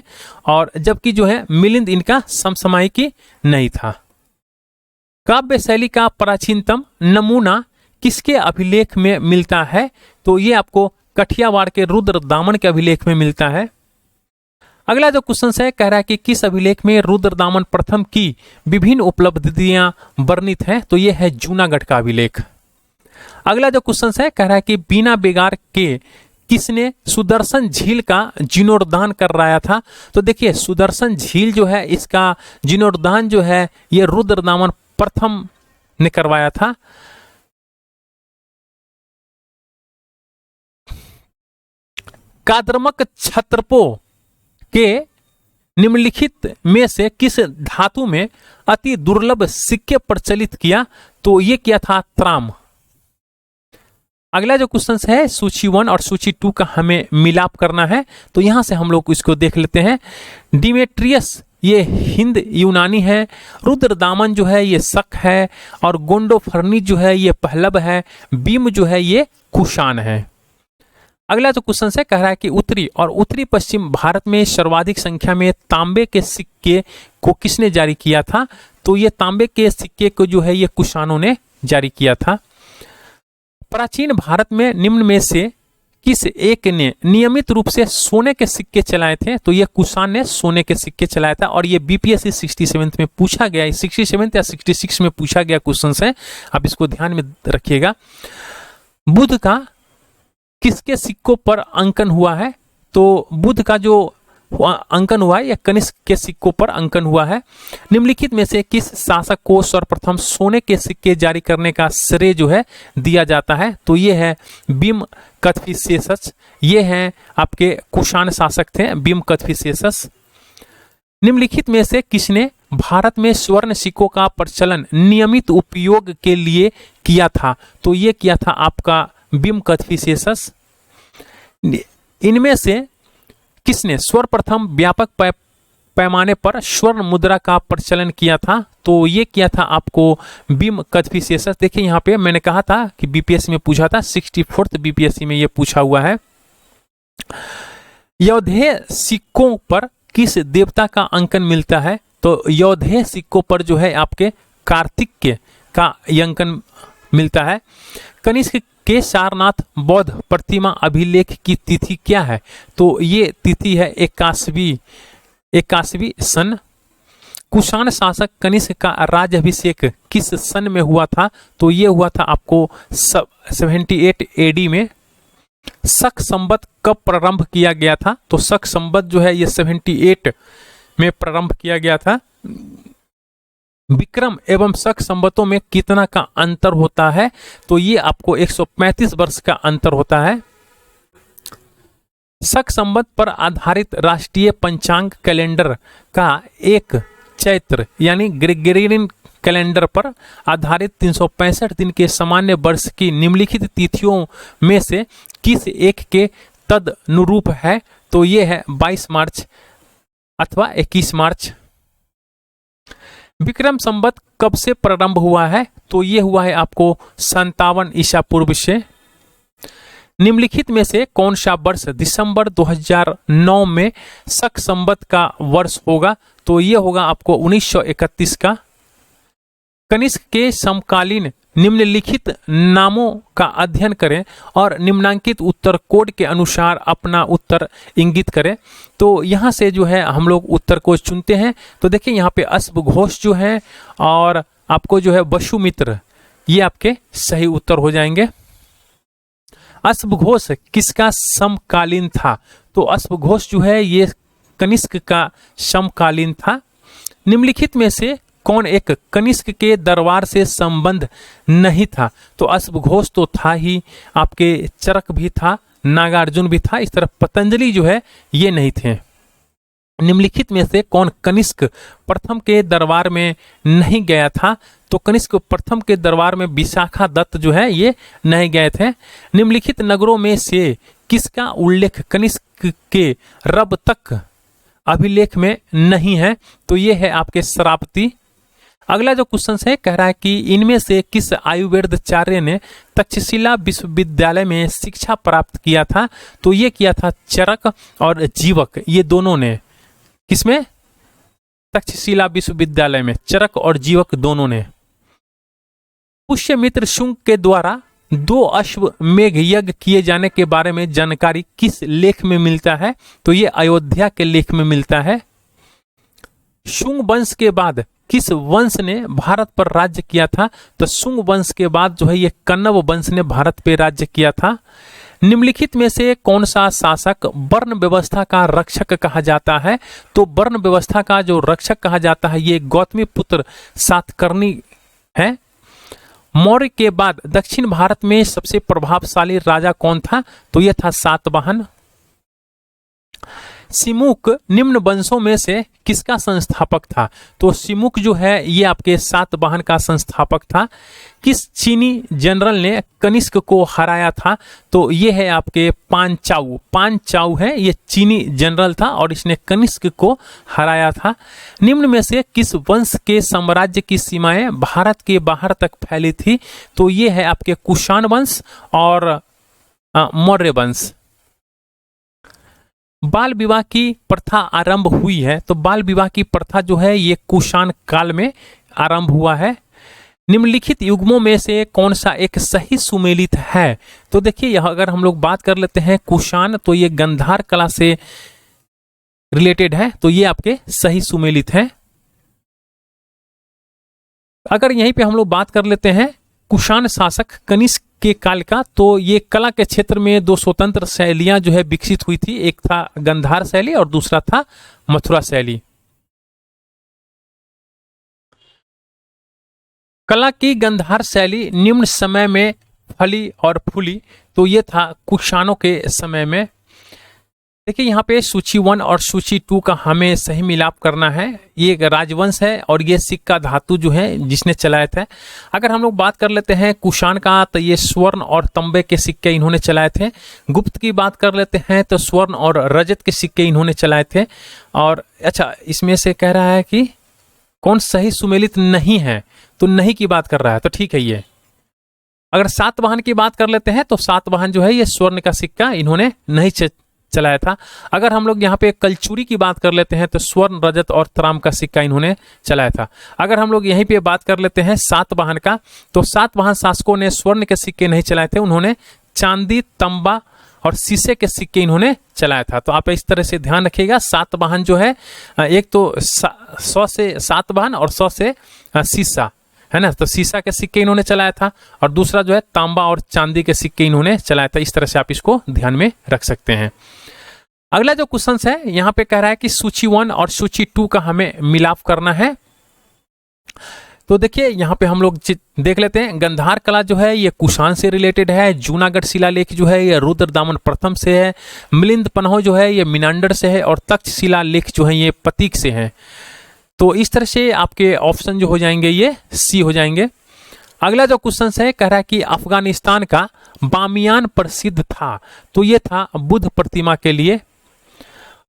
और जबकि जो है मिलिंद इनका समसामयिकी नहीं था। काव्य शैली का प्राचीनतम नमूना किसके अभिलेख में मिलता है? तो ये आपको कठियावाड़ के रुद्रदामन के अभिलेख में मिलता है। अगला जो क्वेश्चन है कह रहा है कि किस अभिलेख में रुद्रदामन प्रथम की विभिन्न उपलब्धियां वर्णित हैं? तो ये है जूनागढ़ का अभिलेख। अगला जो क्वेश्चन है कह रहा है कि बिना बेगार के किसने सुदर्शन झील का जीर्णोद्धार करवाया था? तो देखिए सुदर्शन झील जो है इसका जीर्णोद्धार जो है ये रुद्रदामन प्रथम ने करवाया था। काद्रमक क्षत्रपों के निम्नलिखित में से किस धातु में अति दुर्लभ सिक्के प्रचलित किया? तो ये क्या था? त्राम। अगला जो क्वेश्चन है सूची 1 और सूची 2 का हमें मिलाप करना है, तो यहां से हम लोग इसको देख लेते हैं। डिमेट्रियस ये हिंद यूनानी है, रुद्रदामन जो है ये शक है, और गोंडोफर्नी जो है ये पहलव है, बीम जो है ये कुषाण है। अगला जो क्वेश्चन है कह रहा है कि उत्तरी और उत्तरी पश्चिम भारत में सर्वाधिक संख्या में तांबे के सिक्के को किसने जारी किया था? तो ये तांबे के सिक्के को जो है ये कुषाणों ने जारी किया था। प्राचीन भारत में निम्न में से किस एक ने नियमित रूप से सोने के सिक्के चलाए थे? तो ये कुषाण ने सोने के सिक्के चलाया था, और ये बीपीएससी 67 में पूछा गया, 67 या 66 में पूछा गया क्वेश्चन है, आप इसको ध्यान में रखिएगा। बुध का किसके सिक्कों पर अंकन हुआ है? तो बुध का जो अंकन हुआ है या कनिष्क के सिक्कों पर अंकन हुआ है। निम्नलिखित में से किस शासक को सर्वप्रथम सोने के सिक्के जारी करने का श्रेय जो है दिया जाता है? तो ये है बिम कदफिसेसस। ये हैं आपके कुषाण शासक थे बिम कदफिसेसस। निम्नलिखित में से किसने भारत में स्वर्ण सिक्कों का प्रचलन नियमित उपयोग के लिए किया था? तो ये किया था आपका बिम कदफिसेसस। इनमें से किसने सर्वप्रथम व्यापक पैमाने पर स्वर्ण मुद्रा का प्रचलन किया था? तो ये किया था आपको बिम कदफिसेसस। देखिए यहाँ पे मैंने कहा था कि बीपीएससी में पूछा था, 64th बीपीएससी में ये पूछा हुआ है। यौधेय सिक्कों पर किस देवता का अंकन मिलता है? तो यौधेय सिक्कों पर जो है आपके कार्तिक का अंकन मिलता है। कनिष्क के सारनाथ बौद्ध प्रतिमा अभिलेख की तिथि क्या है? तो ये तिथि है 81वीं सन। कुषाण शासक कनिष्क का राज्याभिषेक किस सन में हुआ था? तो ये हुआ था आपको 78 एडी में। शक संवत कब प्रारंभ किया गया था? तो शक संवत जो है ये 78 में प्रारंभ किया गया था। विक्रम एवं शक संवतों में कितना का अंतर होता है? तो ये आपको 135 वर्ष का अंतर होता है। शक संवत पर आधारित राष्ट्रीय पंचांग कैलेंडर का एक चैत्र यानी ग्रेगोरियन कैलेंडर पर आधारित 365 दिन के सामान्य वर्ष की निम्नलिखित तिथियों में से किस एक के तदनुरूप है? तो ये है 22 मार्च अथवा 21 मार्च। विक्रम संवत कब से प्रारंभ हुआ है? तो ये हुआ है आपको 57 ईसा पूर्व से। निम्नलिखित में से कौन सा वर्ष दिसंबर 2009 में शक संवत का वर्ष होगा? तो ये होगा आपको 1931 का। कनिष्क के समकालीन निम्नलिखित नामों का अध्ययन करें और निम्नांकित उत्तर कोड के अनुसार अपना उत्तर इंगित करें। तो यहाँ से जो है हम लोग उत्तर को चुनते हैं। तो देखिए यहाँ पे अश्व घोष जो है और आपको जो है वसुमित्र ये आपके सही उत्तर हो जाएंगे। अश्वघोष किसका समकालीन था? तो अश्वघोष जो है ये कनिष्क का समकालीन था। निम्नलिखित में से कौन एक कनिष्क के दरबार से संबंध नहीं था? तो अश्वघोष तो था ही, आपके चरक भी था, नागार्जुन भी था, इस तरह पतंजलि जो है ये नहीं थे। निम्नलिखित में से कौन कनिष्क प्रथम के दरबार में नहीं गया था? तो कनिष्क प्रथम के दरबार में विशाखा दत्त जो है ये नहीं गए थे। निम्नलिखित नगरों में से किसका उल्लेख कनिष्क के रब तक अभिलेख में नहीं है? तो ये है आपके श्रावती। अगला जो क्वेश्चन है कह रहा है कि इनमें से किस आयुर्वेदाचार्य ने तक्षशिला विश्वविद्यालय में शिक्षा प्राप्त किया था? तो ये किया था चरक और जीवक, ये दोनों ने। किसमें? तक्षशिला विश्वविद्यालय में चरक और जीवक दोनों ने। पुष्यमित्र शुंग के द्वारा 2 अश्वमेध यज्ञ किए जाने के बारे में जानकारी किस लेख में मिलता है? तो ये अयोध्या के लेख में मिलता है। शुंग वंश के बाद किस वंश ने भारत पर राज्य किया था? तो शुंग वंश के बाद जो है ये कण्व वंश ने भारत पे राज्य किया था। निम्नलिखित में से कौन सा शासक वर्ण व्यवस्था का रक्षक कहा जाता है? तो वर्ण व्यवस्था का जो रक्षक कहा जाता है ये गौतमीपुत्र सातकर्णी है। मौर्य के बाद दक्षिण भारत में सबसे प्रभावशाली राजा कौन था? तो यह था सातवाहन। सिमुक निम्न वंशों में से किसका संस्थापक था? तो सिमुक जो है ये आपके सातवाहन का संस्थापक था। किस चीनी जनरल ने कनिष्क को हराया था? तो ये है आपके पांचाऊ। पांचाऊ है ये चीनी जनरल था और इसने कनिष्क को हराया था। निम्न में से किस वंश के साम्राज्य की सीमाएं भारत के बाहर तक फैली थी? तो ये है आपके कुषाण वंश और मौर्य वंश। बाल विवाह की प्रथा आरंभ हुई है? तो बाल विवाह की प्रथा जो है ये कुषाण काल में आरंभ हुआ है। निम्नलिखित युग्मों में से कौन सा एक सही सुमेलित है? तो देखिए यह अगर हम लोग बात कर लेते हैं कुषाण, तो ये गंधार कला से रिलेटेड है, तो ये आपके सही सुमेलित है। अगर यहीं पे हम लोग बात कर लेते हैं कुषाण शासक कनिष्क के काल का, तो ये कला के क्षेत्र में 2 स्वतंत्र शैलियां जो है विकसित हुई थी। एक था गंधार शैली और दूसरा था मथुरा शैली। कला की गंधार शैली निम्न समय में फली और फूली, तो ये था कुषाणों के समय में। देखिए यहाँ पे सूची 1 और सूची 2 का हमें सही मिलाप करना है। ये एक राजवंश है और ये सिक्का धातु जो है जिसने चलाया था। अगर हम लोग बात कर लेते हैं कुषाण का, तो ये स्वर्ण और तांबे के सिक्के इन्होंने चलाए थे। गुप्त की बात कर लेते हैं तो स्वर्ण और रजत के सिक्के इन्होंने चलाए थे। और अच्छा, इसमें से कह रहा है कि कौन सही सुमेलित नहीं है, तो नहीं की बात कर रहा है, तो ठीक है। ये अगर सातवाहन की बात कर लेते हैं तो सातवाहन जो है ये स्वर्ण का सिक्का इन्होंने नहीं चलाया था। अगर हम लोग यहाँ पे कलचुरी की बात कर लेते हैं तो स्वर्ण, रजत और त्राम का सिक्का इन्होंने चलाया था। अगर हम लोग यहीं पे बात कर लेते हैं सातवाहन का, तो सातवाहन शासकों ने स्वर्ण के सिक्के नहीं चलाए थे, उन्होंने चांदी, तांबा और शीशे के सिक्के इन्होंने चलाया था। तो आप इस तरह से ध्यान रखिएगा। सातवाहन जो है एक तो 100 से सातवाहन और 100 से शीशा है ना, तो शीशा के सिक्के इन्होंने चलाया था और दूसरा जो है तांबा और चांदी के सिक्के इन्होंने चलाया था। इस तरह से आप इसको ध्यान में रख सकते हैं। अगला जो क्वेश्चन है यहाँ पे कह रहा है कि सूची 1 और सूची 2 का हमें मिलाप करना है। तो देखिए यहाँ पे हम लोग देख लेते हैं। गंधार कला जो है ये कुषाण से रिलेटेड है। जूनागढ़ शिलालेख जो है ये रुद्रदामन प्रथम से है। मिलिंद पन्हो जो है ये मिनांडर से है और तक्षशिला लेख जो है ये पतीक से है। तो इस तरह से आपके ऑप्शन जो हो जाएंगे ये सी हो जाएंगे। अगला जो क्वेश्चन है कह रहा है कि अफगानिस्तान का बामियान प्रसिद्ध था, तो ये था बुद्ध प्रतिमा के लिए।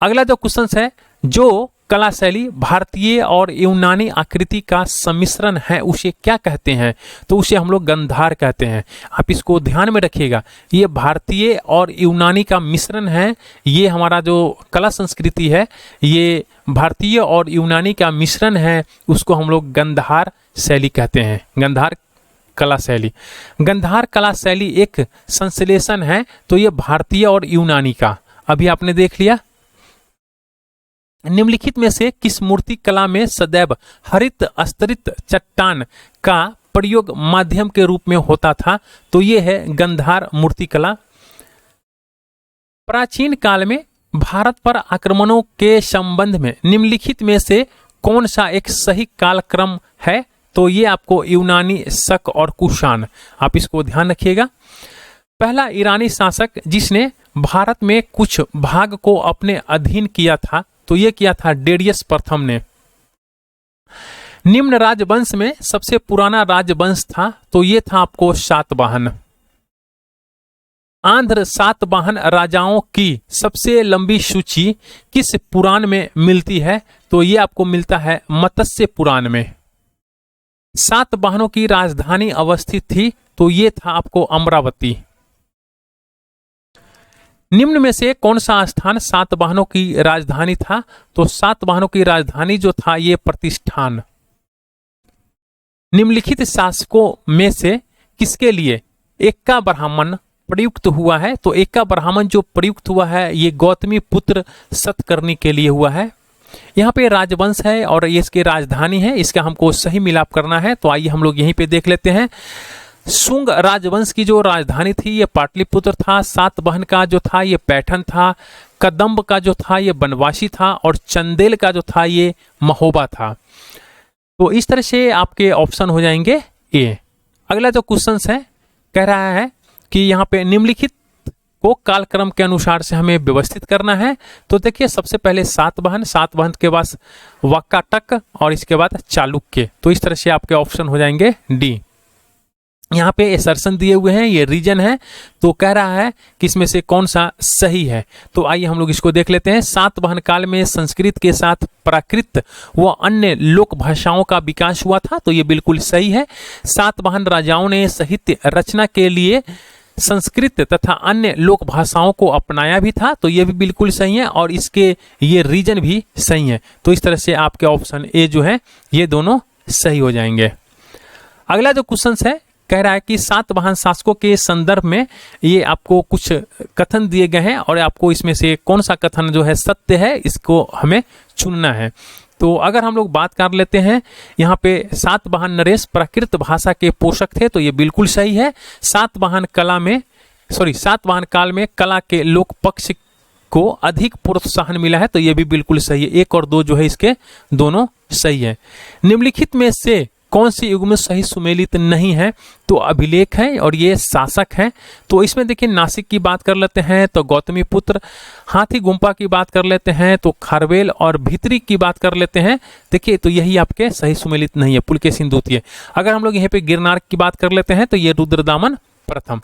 अगला जो क्वेश्चन है, जो कला शैली भारतीय और यूनानी आकृति का सम्मिश्रण है उसे क्या कहते हैं? तो उसे हम लोग गंधार कहते हैं। आप इसको ध्यान में रखिएगा, ये भारतीय और यूनानी का मिश्रण है। ये हमारा जो कला संस्कृति है ये भारतीय और यूनानी का मिश्रण है, उसको हम लोग गंधार शैली कहते हैं। गंधार कला शैली, गंधार कला शैली एक संश्लेषण है, तो ये भारतीय और यूनानी का अभी आपने देख लिया। निम्नलिखित में से किस मूर्ति कला में सदैव हरित स्तरित चट्टान का प्रयोग माध्यम के रूप में होता था, तो ये है गंधार मूर्तिकला। प्राचीन काल में भारत पर आक्रमणों के संबंध में निम्नलिखित में से कौन सा एक सही कालक्रम है? तो ये आपको यूनानी, शक और कुषाण, आप इसको ध्यान रखिएगा। पहला ईरानी शासक जिसने भारत में कुछ भाग को अपने अधीन किया था, तो ये किया था डेरियस प्रथम ने। निम्न राजवंश में सबसे पुराना राजवंश था, तो ये था आपको सातवाहन। आंध्र सातवाहन राजाओं की सबसे लंबी सूची किस पुराण में मिलती है? तो ये आपको मिलता है मत्स्य पुराण में। सातवाहनों की राजधानी अवस्थित थी, तो ये था आपको अमरावती। निम्न में से कौन सा स्थान सातवाहनों की राजधानी था? तो सातवाहनों की राजधानी जो था ये प्रतिष्ठान। निम्नलिखित शासकों में से किसके लिए एक्का ब्राह्मण प्रयुक्त हुआ है? तो एक्का ब्राह्मण जो प्रयुक्त हुआ है ये गौतमी पुत्र सतकर्णी के लिए हुआ है। यहाँ पे राजवंश है और ये इसकी राजधानी है, इसका हमको सही मिलाप करना है। तो आइए हम लोग यहीं पे देख लेते हैं। शुंग राजवंश की जो राजधानी थी ये पाटलिपुत्र था। सातवाहन का जो था ये पैठन था। कदम्ब का जो था ये बनवासी था और चंदेल का जो था ये महोबा था। तो इस तरह से आपके ऑप्शन हो जाएंगे ए। अगला जो क्वेश्चन है कह रहा है कि यहाँ पे निम्नलिखित को कालक्रम के अनुसार से हमें व्यवस्थित करना है। तो देखिए सबसे पहले सातवाहन, सातवाहन के बाद वाकाटक और इसके बाद चालुक्य। तो इस तरह से आपके ऑप्शन हो जाएंगे डी। यहाँ पे एसर्शन दिए हुए हैं, ये रीजन है, तो कह रहा है कि इसमें से कौन सा सही है। तो आइए हम लोग इसको देख लेते हैं। सातवाहन काल में संस्कृत के साथ प्राकृत व अन्य लोक भाषाओं का विकास हुआ था, तो ये बिल्कुल सही है। सातवाहन राजाओं ने साहित्य रचना के लिए संस्कृत तथा अन्य लोक भाषाओं को अपनाया भी था, तो ये भी बिल्कुल सही है और इसके ये रीजन भी सही है। तो इस तरह से आपके ऑप्शन ए जो है ये दोनों सही हो जाएंगे। अगला जो क्वेश्चन है कह रहा है कि सातवाहन शासकों के संदर्भ में ये आपको कुछ कथन दिए गए हैं और आपको इसमें से कौन सा कथन जो है सत्य है इसको हमें चुनना है। तो अगर हम लोग बात कर लेते हैं यहाँ पे सातवाहन नरेश प्राकृत भाषा के पोषक थे, तो ये बिल्कुल सही है। सातवाहन काल में कला के लोक पक्ष को अधिक प्रोत्साहन मिला है, तो ये भी बिल्कुल सही है। 1 और 2 जो है इसके दोनों सही है। निम्नलिखित में से कौन सी युग में सही सुमेलित नहीं है? तो अभिलेख है और ये शासक है। तो इसमें देखिए नासिक की बात कर लेते हैं तो गौतमी पुत्र, हाथी गुम्पा की बात कर लेते हैं तो खारवेल और भित्री की बात कर लेते हैं। देखिए तो यही आपके सही सुमेलित नहीं है, पुलकेशिन द्वितीय। अगर हम लोग यहाँ पे गिरनार की बात कर लेते हैं तो ये रुद्रदामन प्रथम।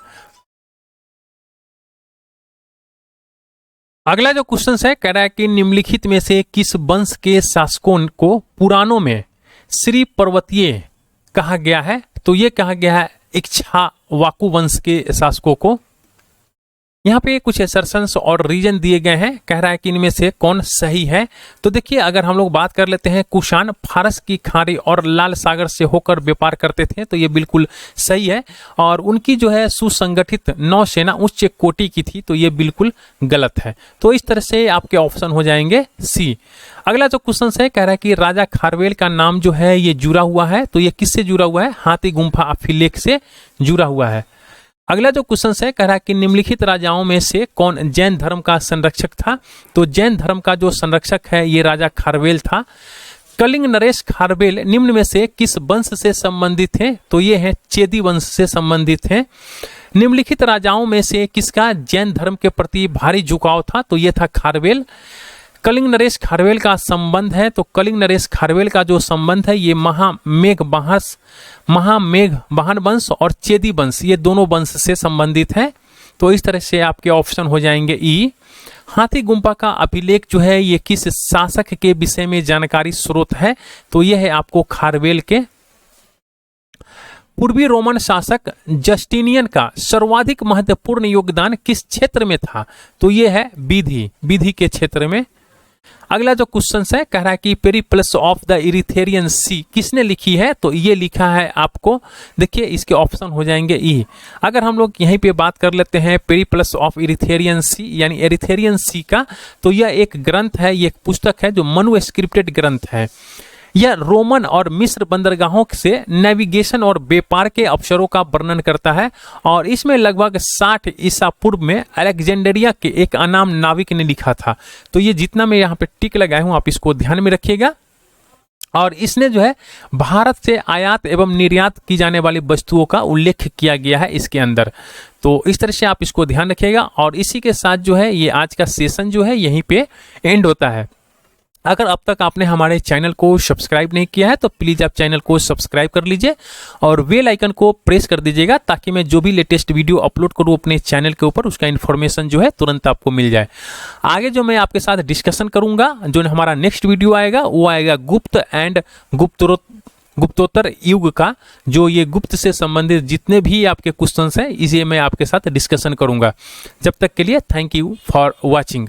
अगला जो क्वेश्चन है कह रहा है कि निम्नलिखित में से किस वंश के शासकों को पुराणों में श्री पर्वतीय कहा गया है? तो ये कहा गया है इक्ष्वाकु वंश के शासकों को। यहाँ पे कुछ एसर्शंस और रीजन दिए गए हैं, कह रहा है कि इनमें से कौन सही है। तो देखिए अगर हम लोग बात कर लेते हैं कुषाण फारस की खाड़ी और लाल सागर से होकर व्यापार करते थे, तो ये बिल्कुल सही है। और उनकी जो है सुसंगठित नौसेना उच्च कोटि की थी, तो ये बिल्कुल गलत है। तो इस तरह से आपके ऑप्शन हो जाएंगे सी। अगला जो क्वेश्चन है कह रहा है कि राजा खारवेल का नाम जो है ये जुड़ा हुआ है, तो ये किससे जुड़ा हुआ है? हाथी गुम्फा अभिलेख से जुड़ा हुआ है। अगला जो क्वेश्चन है कह रहा है कि निम्नलिखित राजाओं में से कौन जैन धर्म का संरक्षक था? तो जैन धर्म का जो संरक्षक है ये राजा खारवेल था। कलिंग नरेश खारवेल निम्न में से किस वंश से संबंधित हैं? तो ये है चेदी वंश से संबंधित हैं। निम्नलिखित राजाओं में से किसका जैन धर्म के प्रति भारी झुकाव था? तो ये था खारवेल। कलिंग नरेश खारवेल का संबंध है, तो कलिंग नरेश खारवेल का जो संबंध है ये महामेघ वाहन वंश और चेदी वंश, ये दोनों वंश से संबंधित है। तो इस तरह से आपके ऑप्शन हो जाएंगे ई। हाथी गुम्पा का अभिलेख जो है ये किस शासक के विषय में जानकारी स्रोत है? तो ये है आपको खारवेल के। पूर्वी रोमन शासक जस्टिनियन का सर्वाधिक महत्वपूर्ण योगदान किस क्षेत्र में था? तो ये है विधि के क्षेत्र में। अगला जो क्वेश्चन है कह रहा है कि पेरिप्लस ऑफ द इरिथेरियन सी किसने लिखी है? तो ये लिखा है आपको, देखिए इसके ऑप्शन हो जाएंगे ई। अगर हम लोग यहीं पे बात कर लेते हैं पेरिप्लस ऑफ इरिथेरियन सी यानी एरिथेरियन सी का, तो यह एक ग्रंथ है, ये एक पुस्तक है जो मनुस्क्रिप्टेड ग्रंथ है। यह रोमन और मिस्र बंदरगाहों से नेविगेशन और व्यापार के अवसरों का वर्णन करता है और इसमें लगभग 60 ईसा पूर्व में अलेक्जेंड्रिया के एक अनाम नाविक ने लिखा था। तो ये जितना मैं यहाँ पे टिक लगाया हूँ आप इसको ध्यान में रखिएगा। और इसने जो है भारत से आयात एवं निर्यात की जाने वाली वस्तुओं का उल्लेख किया गया है इसके अंदर। तो इस तरह से आप इसको ध्यान रखिएगा और इसी के साथ जो है ये आज का सेशन जो है यहीं पे एंड होता है। अगर अब तक आपने हमारे चैनल को सब्सक्राइब नहीं किया है तो प्लीज़ आप चैनल को सब्सक्राइब कर लीजिए और बेल आइकन को प्रेस कर दीजिएगा ताकि मैं जो भी लेटेस्ट वीडियो अपलोड करूँ अपने चैनल के ऊपर उसका इन्फॉर्मेशन जो है तुरंत आपको मिल जाए। आगे जो मैं आपके साथ डिस्कशन करूँगा, जो हमारा नेक्स्ट वीडियो आएगा वो आएगा गुप्त एंड गुप्तोत्तर युग का। जो ये गुप्त से संबंधित जितने भी आपके क्वेश्चंस हैं इसे मैं आपके साथ डिस्कशन करूँगा। जब तक के लिए थैंक यू फॉर वॉचिंग।